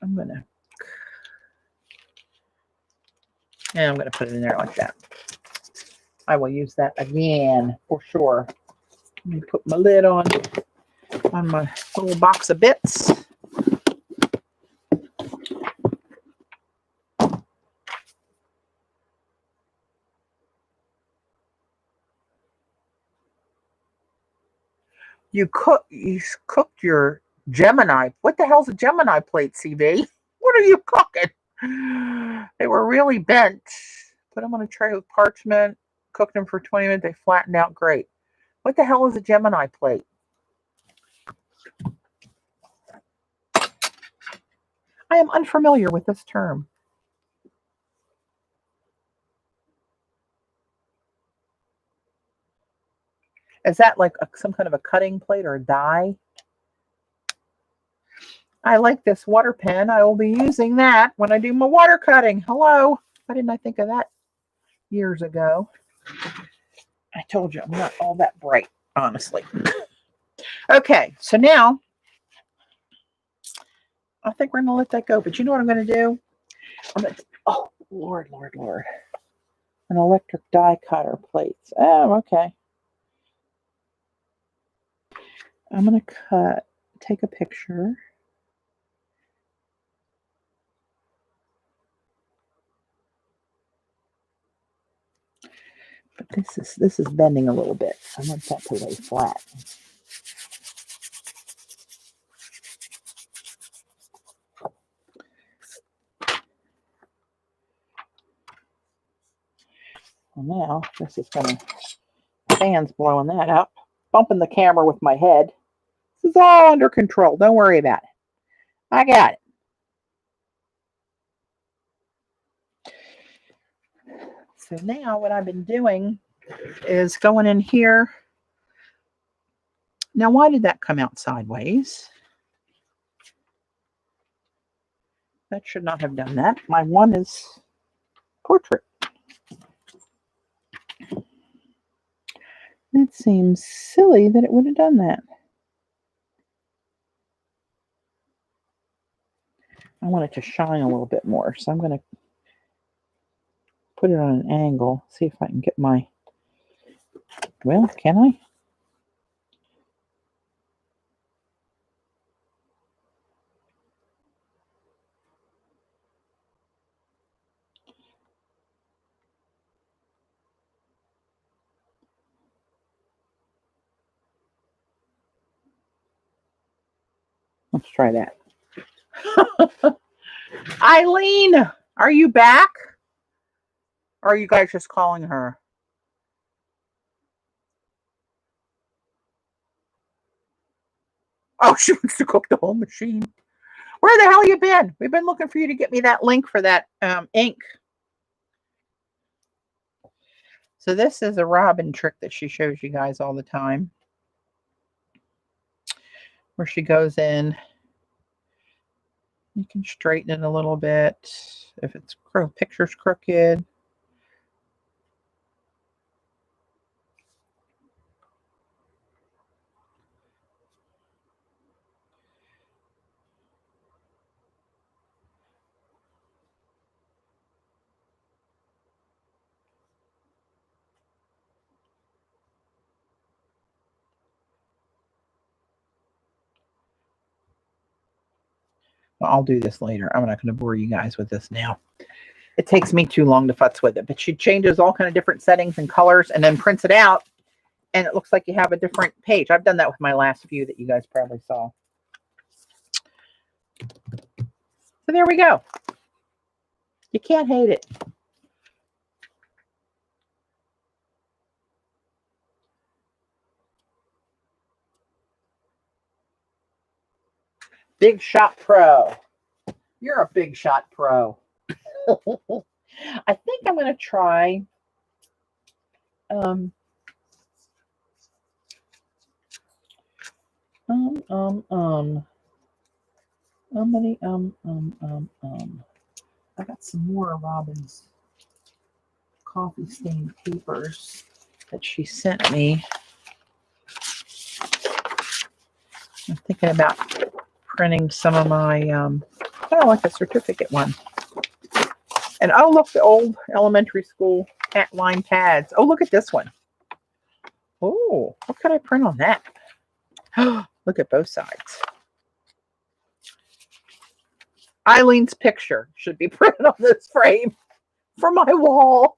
I'm gonna put it in there like that. I will use that again for sure. Let me put my lid on my little box of bits. You cooked your Gemini. What the hell's a Gemini plate, CV? What are you cooking? They were really bent. Put them on a tray with parchment. Cooked them for 20 minutes. They flattened out great. What the hell is a Gemini plate? I am unfamiliar with this term. Is that like some kind of a cutting plate or a die? I like this water pen. I will be using that when I do my water cutting. Hello. Why didn't I think of that years ago? I told you I'm not all that bright, honestly. Okay, so now I think we're going to let that go. But you know what I'm going to do? Oh, Lord. An electric die cutter plates. Oh, okay. I'm going to take a picture. But this is bending a little bit. I want that to lay flat. Well, now this is going to, fan's blowing that up, bumping the camera with my head. This is all under control. Don't worry about it. I got it. So now what I've been doing is going in here. Now, why did that come out sideways? That should not have done that. My one is portrait. It seems silly that it would have done that. I want it to shine a little bit more, so I'm going to put it on an angle, see if I can get my, well, can I? Let's try that. Eileen, are you back? Or are you guys just calling her? Oh, she wants to cook the whole machine. Where the hell you been? We've been looking for you to get me that link for that ink. So this is a Robin trick that she shows you guys all the time. Where she goes in. You can straighten it a little bit if it's picture's crooked. Well, I'll do this later. I'm not going to bore you guys with this now. It takes me too long to futz with it. But she changes all kind of different settings and colors and then prints it out. And it looks like you have a different page. I've done that with my last few that you guys probably saw. So there we go. You can't hate it. Big Shot Pro. You're a Big Shot Pro. I think I'm going to try um. I got some more Robin's coffee stained papers that she sent me. I'm thinking about printing some of my, like a certificate one. And oh, look, the old elementary school hat line pads. Oh, look at this one. Oh, what could I print on that? Look at both sides. Eileen's picture should be printed on this frame for my wall.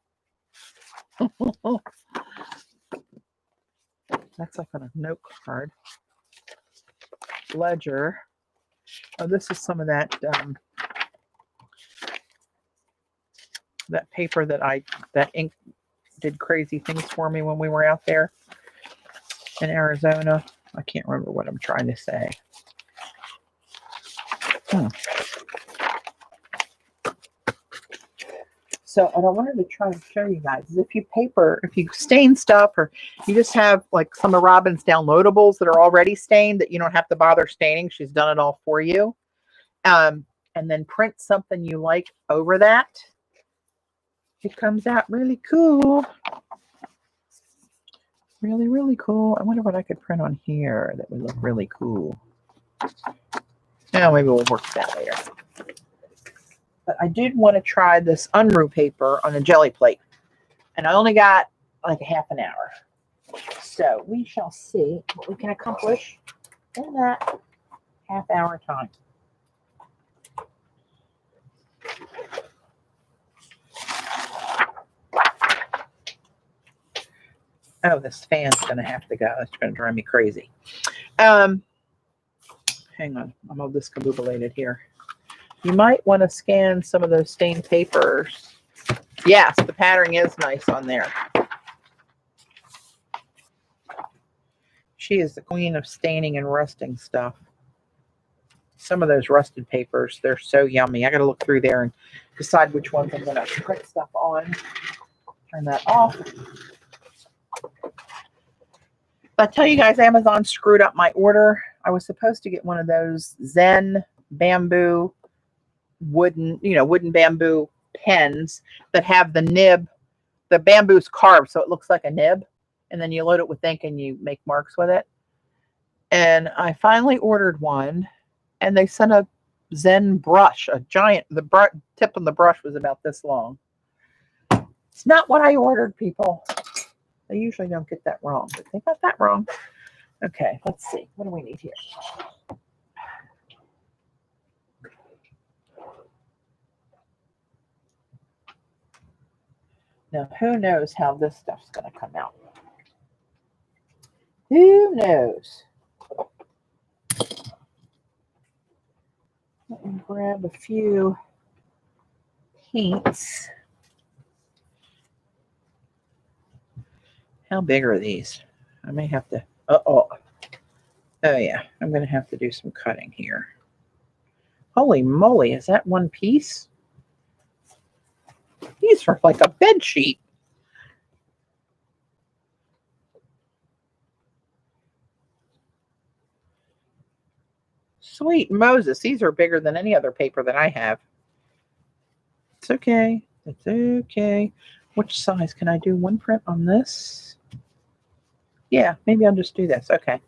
That's like on a note card. Ledger. Oh, this is some of that that paper that ink did crazy things for me when we were out there in Arizona. I can't remember what I'm trying to say. So what I wanted to try and show you guys is if you stain stuff, or you just have like some of Robin's downloadables that are already stained that you don't have to bother staining. She's done it all for you. And then print something you like over that. It comes out really cool. Really, really cool. I wonder what I could print on here that would look really cool. Now maybe we'll work that later. But I did want to try this Unru paper on a jelly plate. And I only got like a half an hour. So we shall see what we can accomplish in that half-hour time. Oh, this fan's going to have to go. It's going to drive me crazy. Hang on. I'm all discombobulated here. You might want to scan some of those stained papers. Yes, the patterning is nice on there. She is the queen of staining and rusting stuff. Some of those rusted papers, they're so yummy. I got to look through there and decide which ones I'm going to print stuff on. Turn that off. I tell you guys, Amazon screwed up my order. I was supposed to get one of those Zen bamboo wooden bamboo pens that have the nib. The bamboo's carved so it looks like a nib, and then you load it with ink and you make marks with it. And I finally ordered one, and they sent a Zen brush, a giant. The tip of the brush was about this long. It's not what I ordered, people. They usually don't get that wrong, but they got that wrong. Okay, let's see. What do we need here? Now, who knows how this stuff's going to come out? Who knows? Let me grab a few paints. How big are these? I may have to... Oh, yeah. I'm going to have to do some cutting here. Holy moly, is that one piece? These are like a bed sheet. Sweet Moses, these are bigger than any other paper that I have. It's okay. It's okay. Which size? Can I do one print on this? Yeah, maybe I'll just do this. Okay.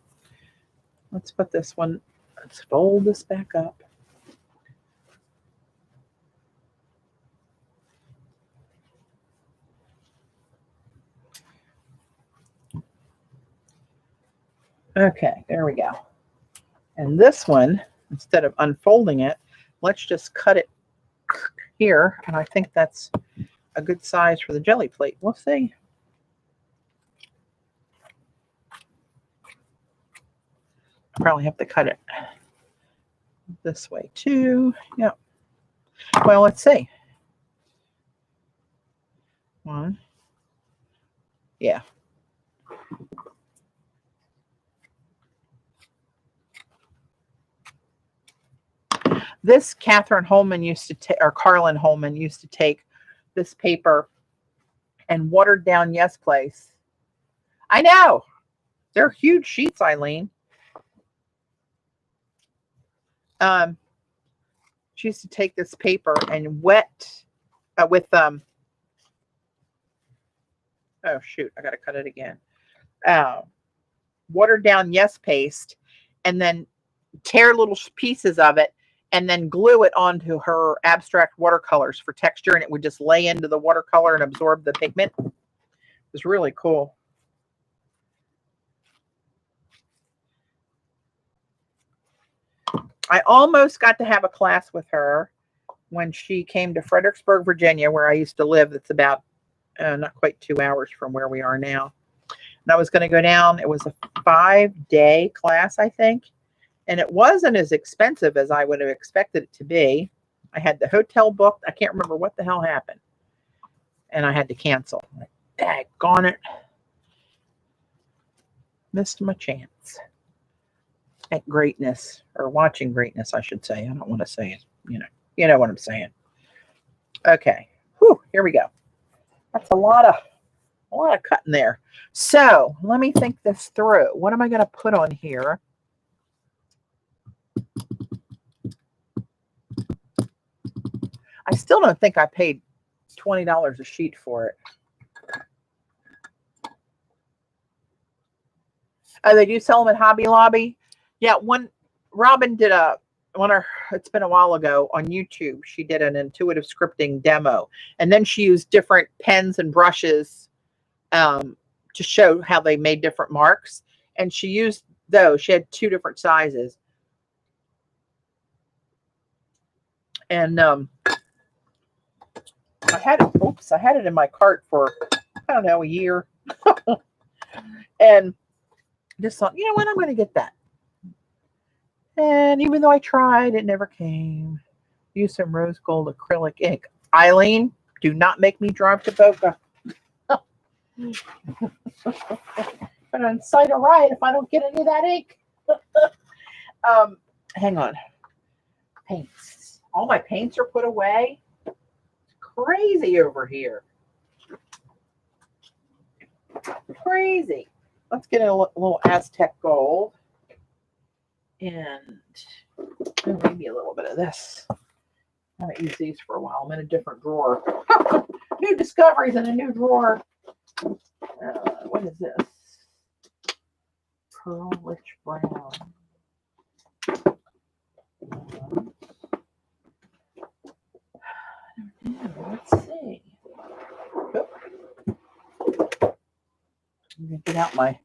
Let's put this one, let's fold this back up. Okay, there we go. And this one, instead of unfolding it, let's just cut it here. And I think that's a good size for the jelly plate. We'll see. I probably have to cut it this way too. Yep. Well, let's see. One. Yeah. This Catherine Holman used to take, or Carlin Holman used to take this paper and watered down Yes Place. I know. They're huge sheets, Eileen. She used to take this paper and wet with oh shoot, I gotta cut it again. Watered down Yes paste, and then tear little pieces of it, and then glue it onto her abstract watercolors for texture, and it would just lay into the watercolor and absorb the pigment. It was really cool. I almost got to have a class with her when she came to Fredericksburg, Virginia, where I used to live. That's about not quite 2 hours from where we are now. And I was going to go down. It was a 5-day class, I think. And it wasn't as expensive as I would have expected it to be. I had the hotel booked. I can't remember what the hell happened. And I had to cancel. Daggone it. Missed my chance at greatness, or watching greatness, I should say. I don't want to say it. You know what I'm saying. Okay. Whew, here we go. That's a lot of cutting there. So let me think this through. What am I going to put on here? I still don't think I paid $20 a sheet for it. Oh, they do sell them at Hobby Lobby. Yeah, Robin did it's been a while ago on YouTube. She did an intuitive scripting demo, and then she used different pens and brushes to show how they made different marks. And she used those. She had 2 different sizes. And I had it in my cart for, I don't know, a year. And just thought, you know what, I'm going to get that. And even though I tried, it never came. Use some rose gold acrylic ink. Eileen, do not make me drive to Boca. I'm going to incite a riot if I don't get any of that ink. Hang on. Paints. All my paints are put away. It's crazy over here. Crazy. Let's get a little Aztec gold. And maybe a little bit of this. I haven't used these for a while. I'm in a different drawer. New discoveries in a new drawer. What is this? Pearl Rich Brown. Let's see. Oh. I'm going to get out my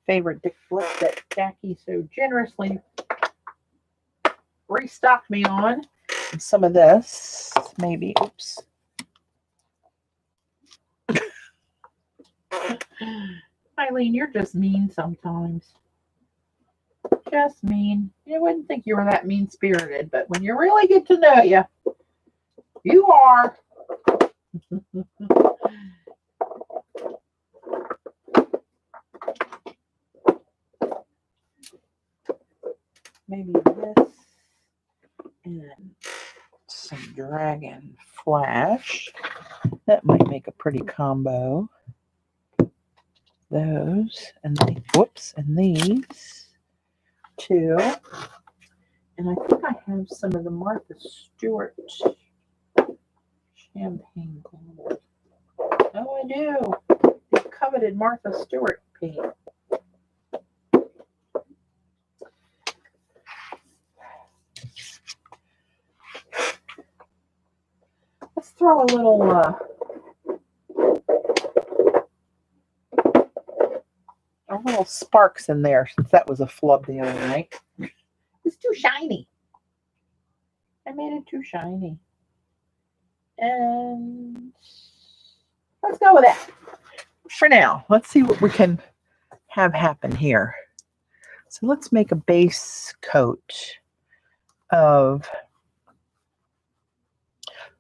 favorite Dick Blick that Jackie so generously restocked me on. And some of this, maybe. Oops. Eileen, you're just mean sometimes. Just mean. You wouldn't think you were that mean-spirited, but when you really get to know you, you are. Maybe this and some Dragon Flash. That might make a pretty combo. Those and and these two. And I think I have some of the Martha Stewart champagne gold. Oh, I do. The coveted Martha Stewart paint. Let's throw a little sparks in there, since that was a flub the other night. It's too shiny. I made it too shiny. And let's go with that. For now, let's see what we can have happen here. So let's make a base coat of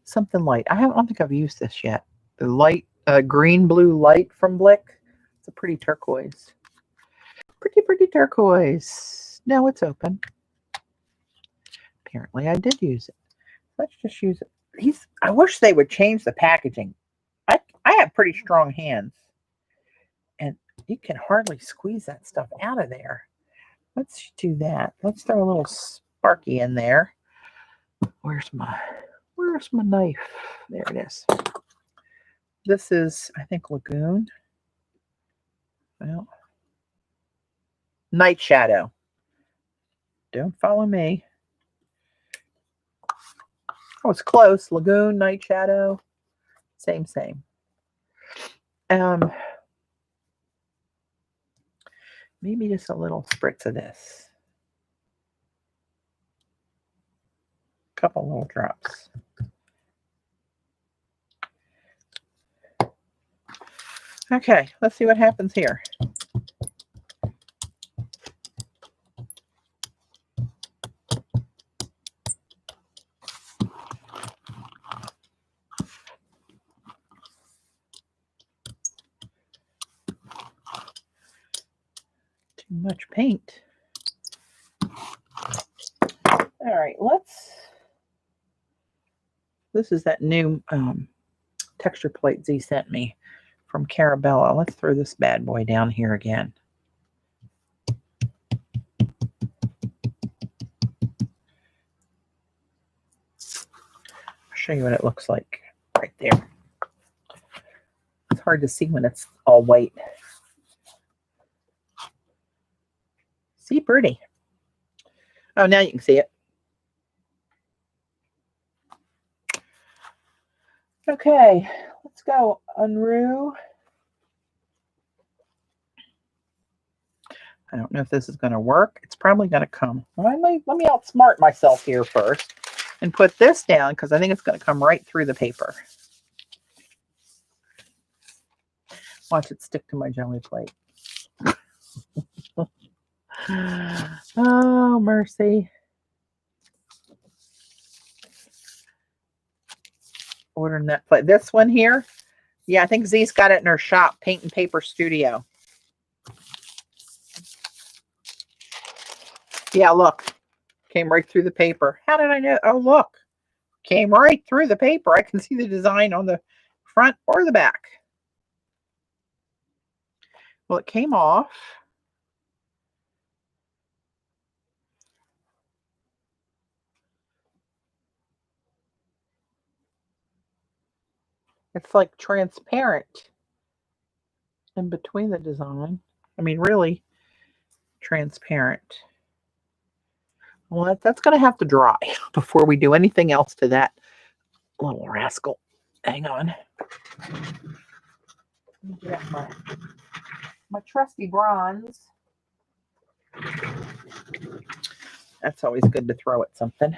something light. I don't think I've used this yet. The light, green blue light from Blick. It's a pretty turquoise. Pretty turquoise. No, it's open. Apparently I did use it. Let's just use it. I wish they would change the packaging. I have pretty strong hands. And you can hardly squeeze that stuff out of there. Let's do that. Let's throw a little Sparky in there. Where's my knife? There it is. This is, I think, Lagoon. Well, Night Shadow. Don't follow me. Oh, it's close. Lagoon, Night Shadow. Same. Maybe just a little spritz of this. A couple little drops. Okay, let's see what happens here. Too much paint. All right, this is that new texture plate Z sent me from Carabella. Let's throw this bad boy down here again. I'll show you what it looks like right there. It's hard to see when it's all white. See, pretty. Oh, now you can see it. Okay, let's go. Unrue. I don't know if this is going to work. It's probably going to come. Let me outsmart myself here first and put this down because I think it's going to come right through the paper. Watch it stick to my jelly plate. Oh, mercy. Ordering that plate. This one here. Yeah, I think Z's got it in her shop, Paint and Paper Studio. Yeah, look. Came right through the paper. How did I know? Oh, look. Came right through the paper. I can see the design on the front or the back. Well, it came off. It's like transparent in between the design. I mean, really transparent. Well, that's going to have to dry before we do anything else to that little rascal. Hang on. Let me get my trusty bronze. That's always good to throw at something.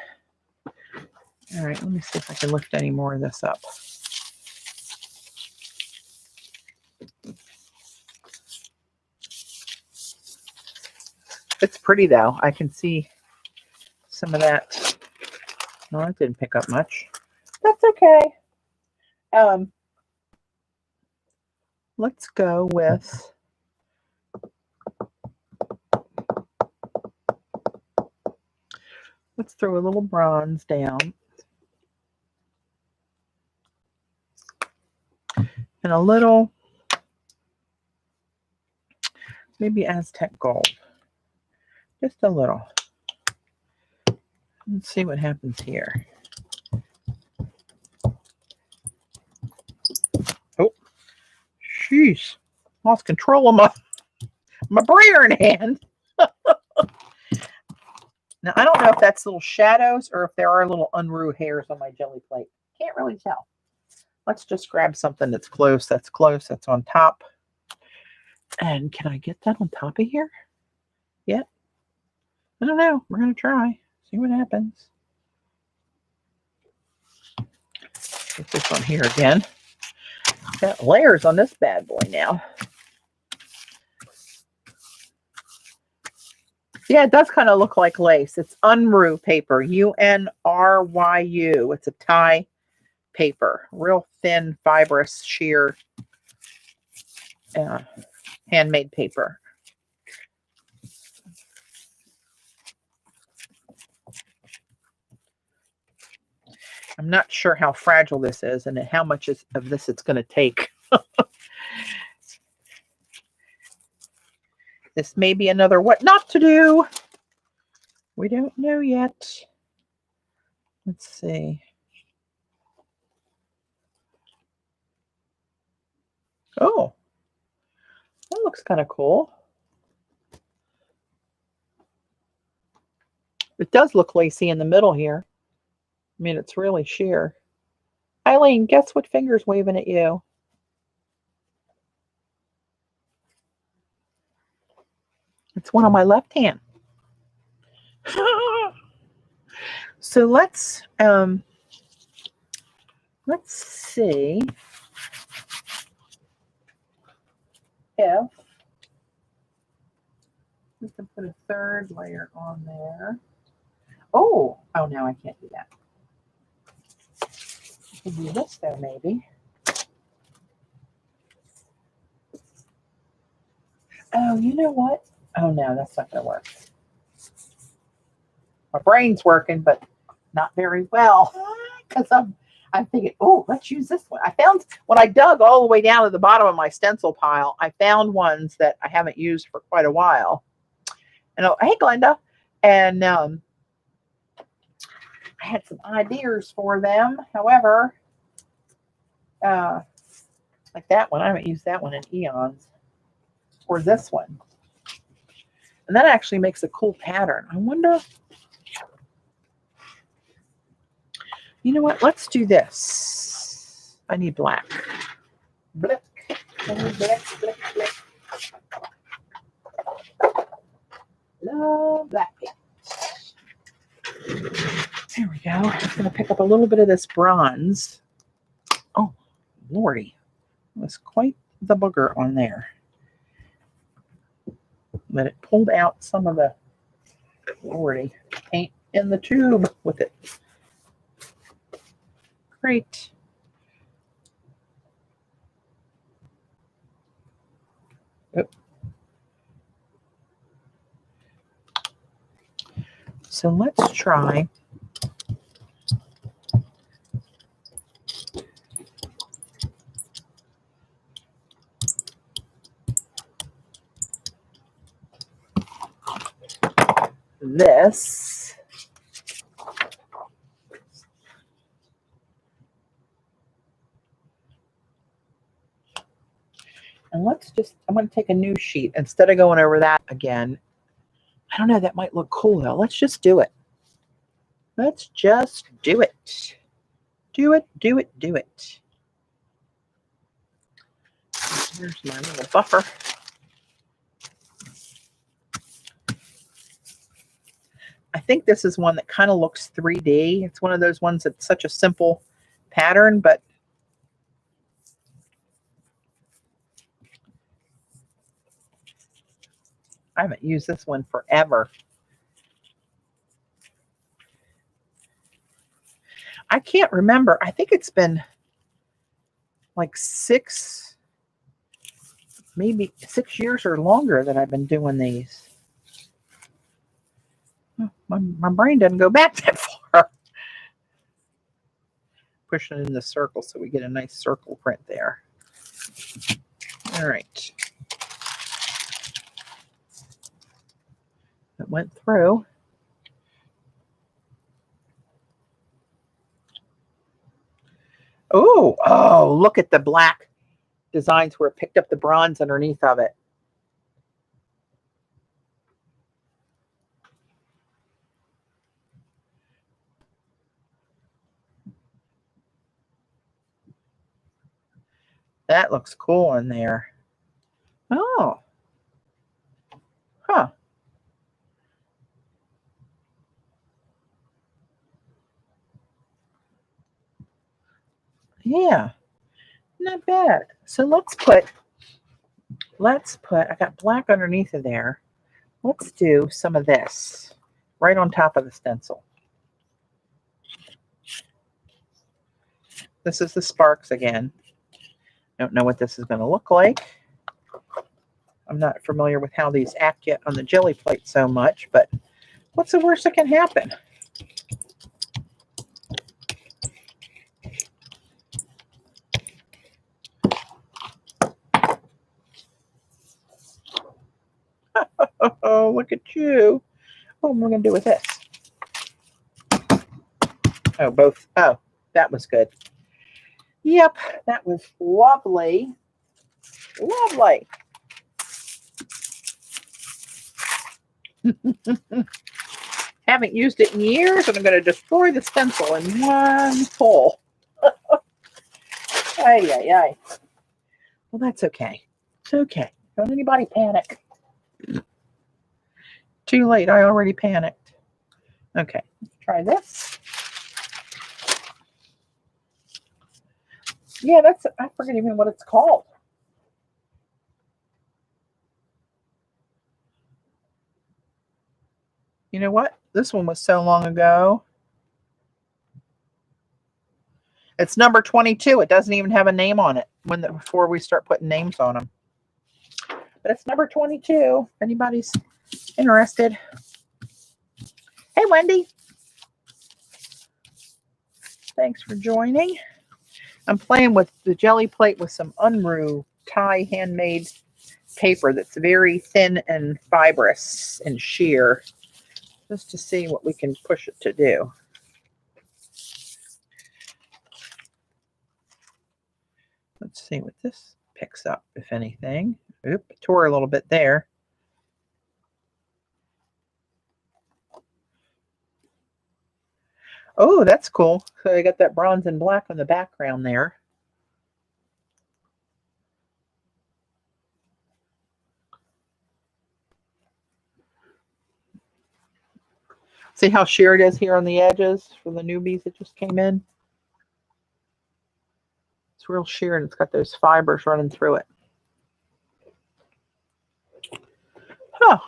All right, let me see if I can lift any more of this up. It's pretty though. I can see some of that. No, that didn't pick up much. That's okay. Let's go with let's throw a little bronze down. And a little, maybe Aztec gold. Just a little. Let's see what happens here. Oh, jeez. Lost control of my brayer in hand. Now, I don't know if that's little shadows or if there are little Unrue hairs on my jelly plate. Can't really tell. Let's just grab something that's close. That's close. That's on top. And can I get that on top of here? Yet? I don't know. We're going to try. See what happens. Get this on here again. Got layers on this bad boy now. Yeah, it does kind of look like lace. It's Unrue paper. U-N-R-Y-U. It's a tie paper. Real thin, fibrous, sheer, handmade paper. I'm not sure how fragile this is and how much of this it's going to take. This may be another what not to do. We don't know yet. Let's see. Oh, that looks kind of cool. It does look lacy in the middle here. I mean, it's really sheer. Eileen, guess what finger's waving at you? It's one on my left hand. So let's see if we can put a third layer on there. Oh, no, I can't do that. I can do this though, maybe. Oh, you know what? Oh no, that's not gonna work. My brain's working, but not very well. Because I'm thinking, oh, let's use this one. I found when I dug all the way down to the bottom of my stencil pile, I found ones that I haven't used for quite a while. And oh, hey Glenda. And I had some ideas for them. However, like that one, I haven't used that one in eons. Or this one. And that actually makes a cool pattern. I wonder. You know what? Let's do this. I need black. Blick. I need black, blick, blick. Love black. There we go. I'm going to pick up a little bit of this bronze. Oh, Lordy. There's quite the booger on there. But it pulled out some of the Lordy paint in the tube with it. Great. Oh. So let's try this. And I'm going to take a new sheet instead of going over that again. I don't know, that might look cool though. Let's just do it. Let's just do it. Do it, do it, do it. Here's my little buffer. I think this is one that kind of looks 3D. It's one of those ones that's such a simple pattern, but I haven't used this one forever. I can't remember. I think it's been like maybe 6 years or longer that I've been doing these. My brain doesn't go back that far. Pushing it in the circle so we get a nice circle print there. All right. It went through. Oh, look at the black designs where it picked up the bronze underneath of it. That looks cool in there. Oh. Huh. Yeah. Not bad. So let's put, I got black underneath of there. Let's do some of this right on top of the stencil. This is the sparks again. Don't know what this is going to look like. I'm not familiar with how these act yet on the jelly plate so much, but what's the worst that can happen? you. What am I going to do with this? Oh, both. Oh, that was good. Yep, that was lovely. Lovely. Haven't used it in years, and I'm going to destroy the stencil in one pull. Ay, ay, ay. Well, that's okay. It's okay. Don't anybody panic. Too late. I already panicked. Okay, let's try this. Yeah, that's, I forget even what it's called. You know what? This one was so long ago. It's number 22. It doesn't even have a name on it before we start putting names on them. But it's number 22. If anybody's interested. Hey, Wendy. Thanks for joining. I'm playing with the jelly plate with some Unru Thai handmade paper that's very thin and fibrous and sheer, just to see what we can push it to do. Let's see what this picks up, if anything. Oop, tore a little bit there. Oh, that's cool. So I got that bronze and black on the background there. See how sheer it is here on the edges for the newbies that just came in? It's real sheer and it's got those fibers running through it. Huh.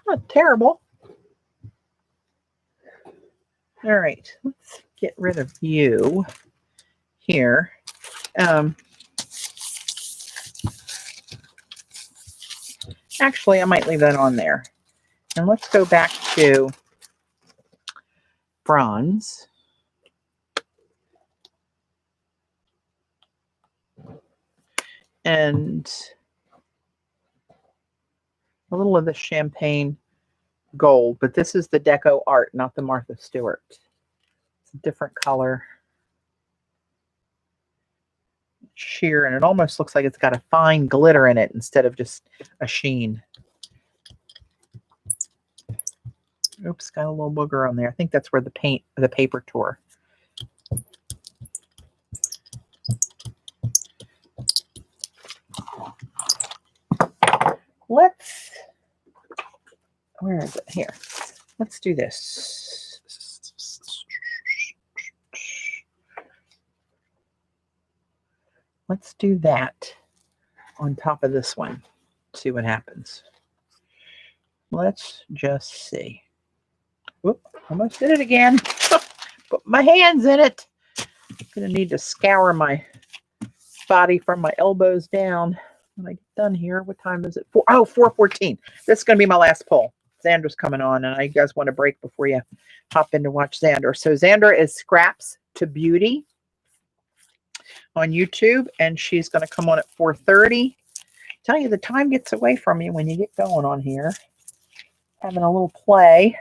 Not terrible. All right. Let's get rid of you here. Actually, I might leave that on there. And let's go back to bronze. And a little of the champagne gold, but this is the Deco Art, not the Martha Stewart. It's a different color. Sheer, and it almost looks like it's got a fine glitter in it instead of just a sheen. Oops, got a little booger on there. I think that's where the paper tore. Where is it? Here. Let's do this. Let's do that on top of this one. See what happens. Let's just see. Whoop, almost did it again. Put my hands in it. I'm going to need to scour my body from my elbows down when I get done here. What time is it? 4:14. This is going to be my last pull. Xander's coming on, and I guys want to break before you hop in to watch Xander. So Xander is Scraps to Beauty on YouTube, and she's going to come on at 4:30. Tell you, the time gets away from you when you get going on here. Having a little play.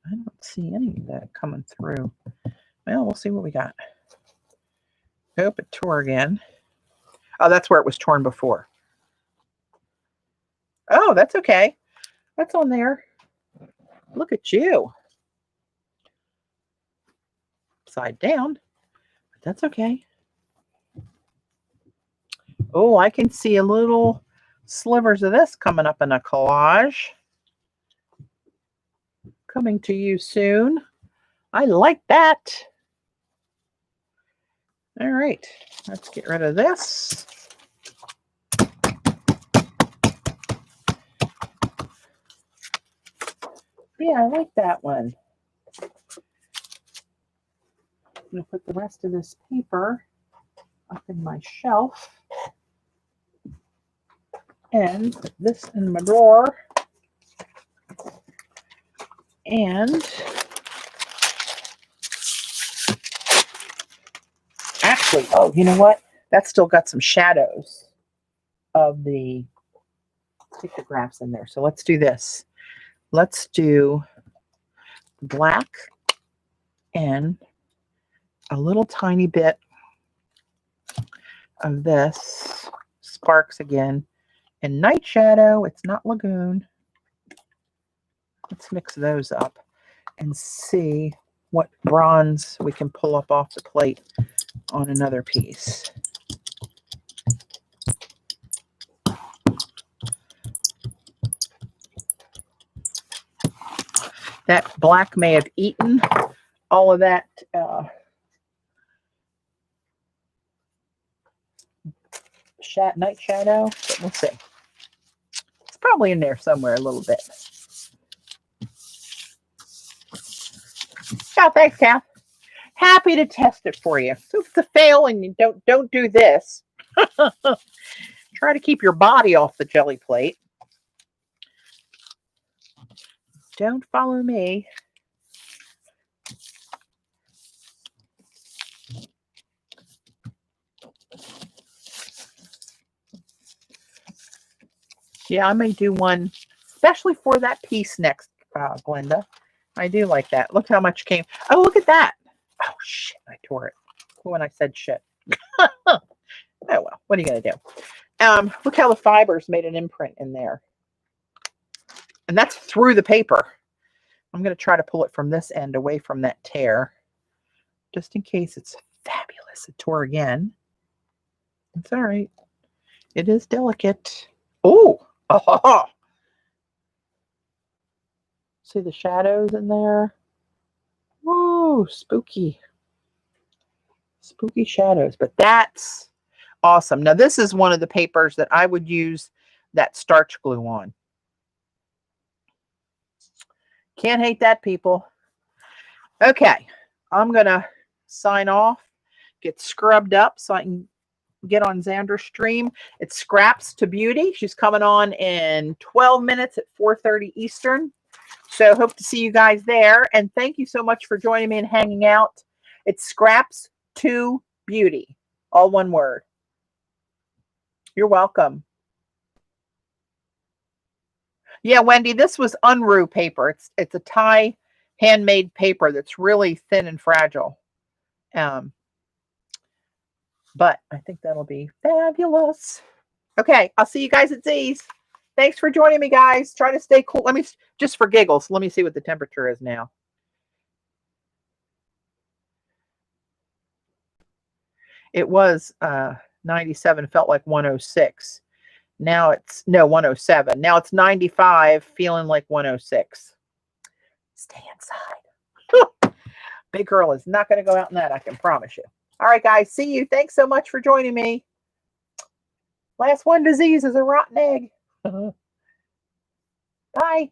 I don't see any of that coming through. Well, we'll see what we got. Nope, it tore again. Oh, that's where it was torn before. Oh, that's okay. That's on there. Look at you. Upside down. But that's okay. Oh, I can see a little slivers of this coming up in a collage. Coming to you soon. I like that. All right, let's get rid of this. Yeah, I like that one. I'm going to put the rest of this paper up in my shelf and put this in my drawer. And actually, actually, oh, you know what? That's still got some shadows of the pictographs in there. So let's do this. Let's do black and a little tiny bit of this sparks again. And night shadow, it's not lagoon. Let's mix those up and see what bronze we can pull up off the plate on another piece. That black may have eaten all of that night shadow, but we'll see. It's probably in there somewhere a little bit. Oh, thanks, Kath. Happy to test it for you. So if it's a fail and you don't do this, try to keep your body off the jelly plate. Don't follow me. Yeah, I may do one, especially for that piece next, Glenda. I do like that. Look how much came. Oh, look at that. Oh, shit. I tore it when I said shit. Oh, well. What are you going to do? Look how the fibers made an imprint in there. And that's through the paper. I'm going to try to pull it from this end away from that tear. Just in case it's fabulous. It tore again. It's all right. It is delicate. Oh! Oh! See the shadows in there? Whoa, spooky. Spooky shadows. But that's awesome. Now, this is one of the papers that I would use that starch glue on. Can't hate that, people. Okay. I'm going to sign off, get scrubbed up so I can get on Xander's stream. It's Scraps to Beauty. She's coming on in 12 minutes at 4:30 Eastern. So hope to see you guys there. And thank you so much for joining me and hanging out. It's Scraps to Beauty. All one word. You're welcome. Yeah, Wendy, this was Unru paper. It's a Thai handmade paper that's really thin and fragile. But I think that'll be fabulous. Okay, I'll see you guys at Z's. Thanks for joining me, guys. Try to stay cool. Let me, just for giggles, let me see what the temperature is now. It was 97, felt like 106. Now it's, no, 107. Now it's 95, feeling like 106. Stay inside. Big girl is not going to go out in that, I can promise you. All right, guys, see you. Thanks so much for joining me. Last one disease is a rotten egg. Bye.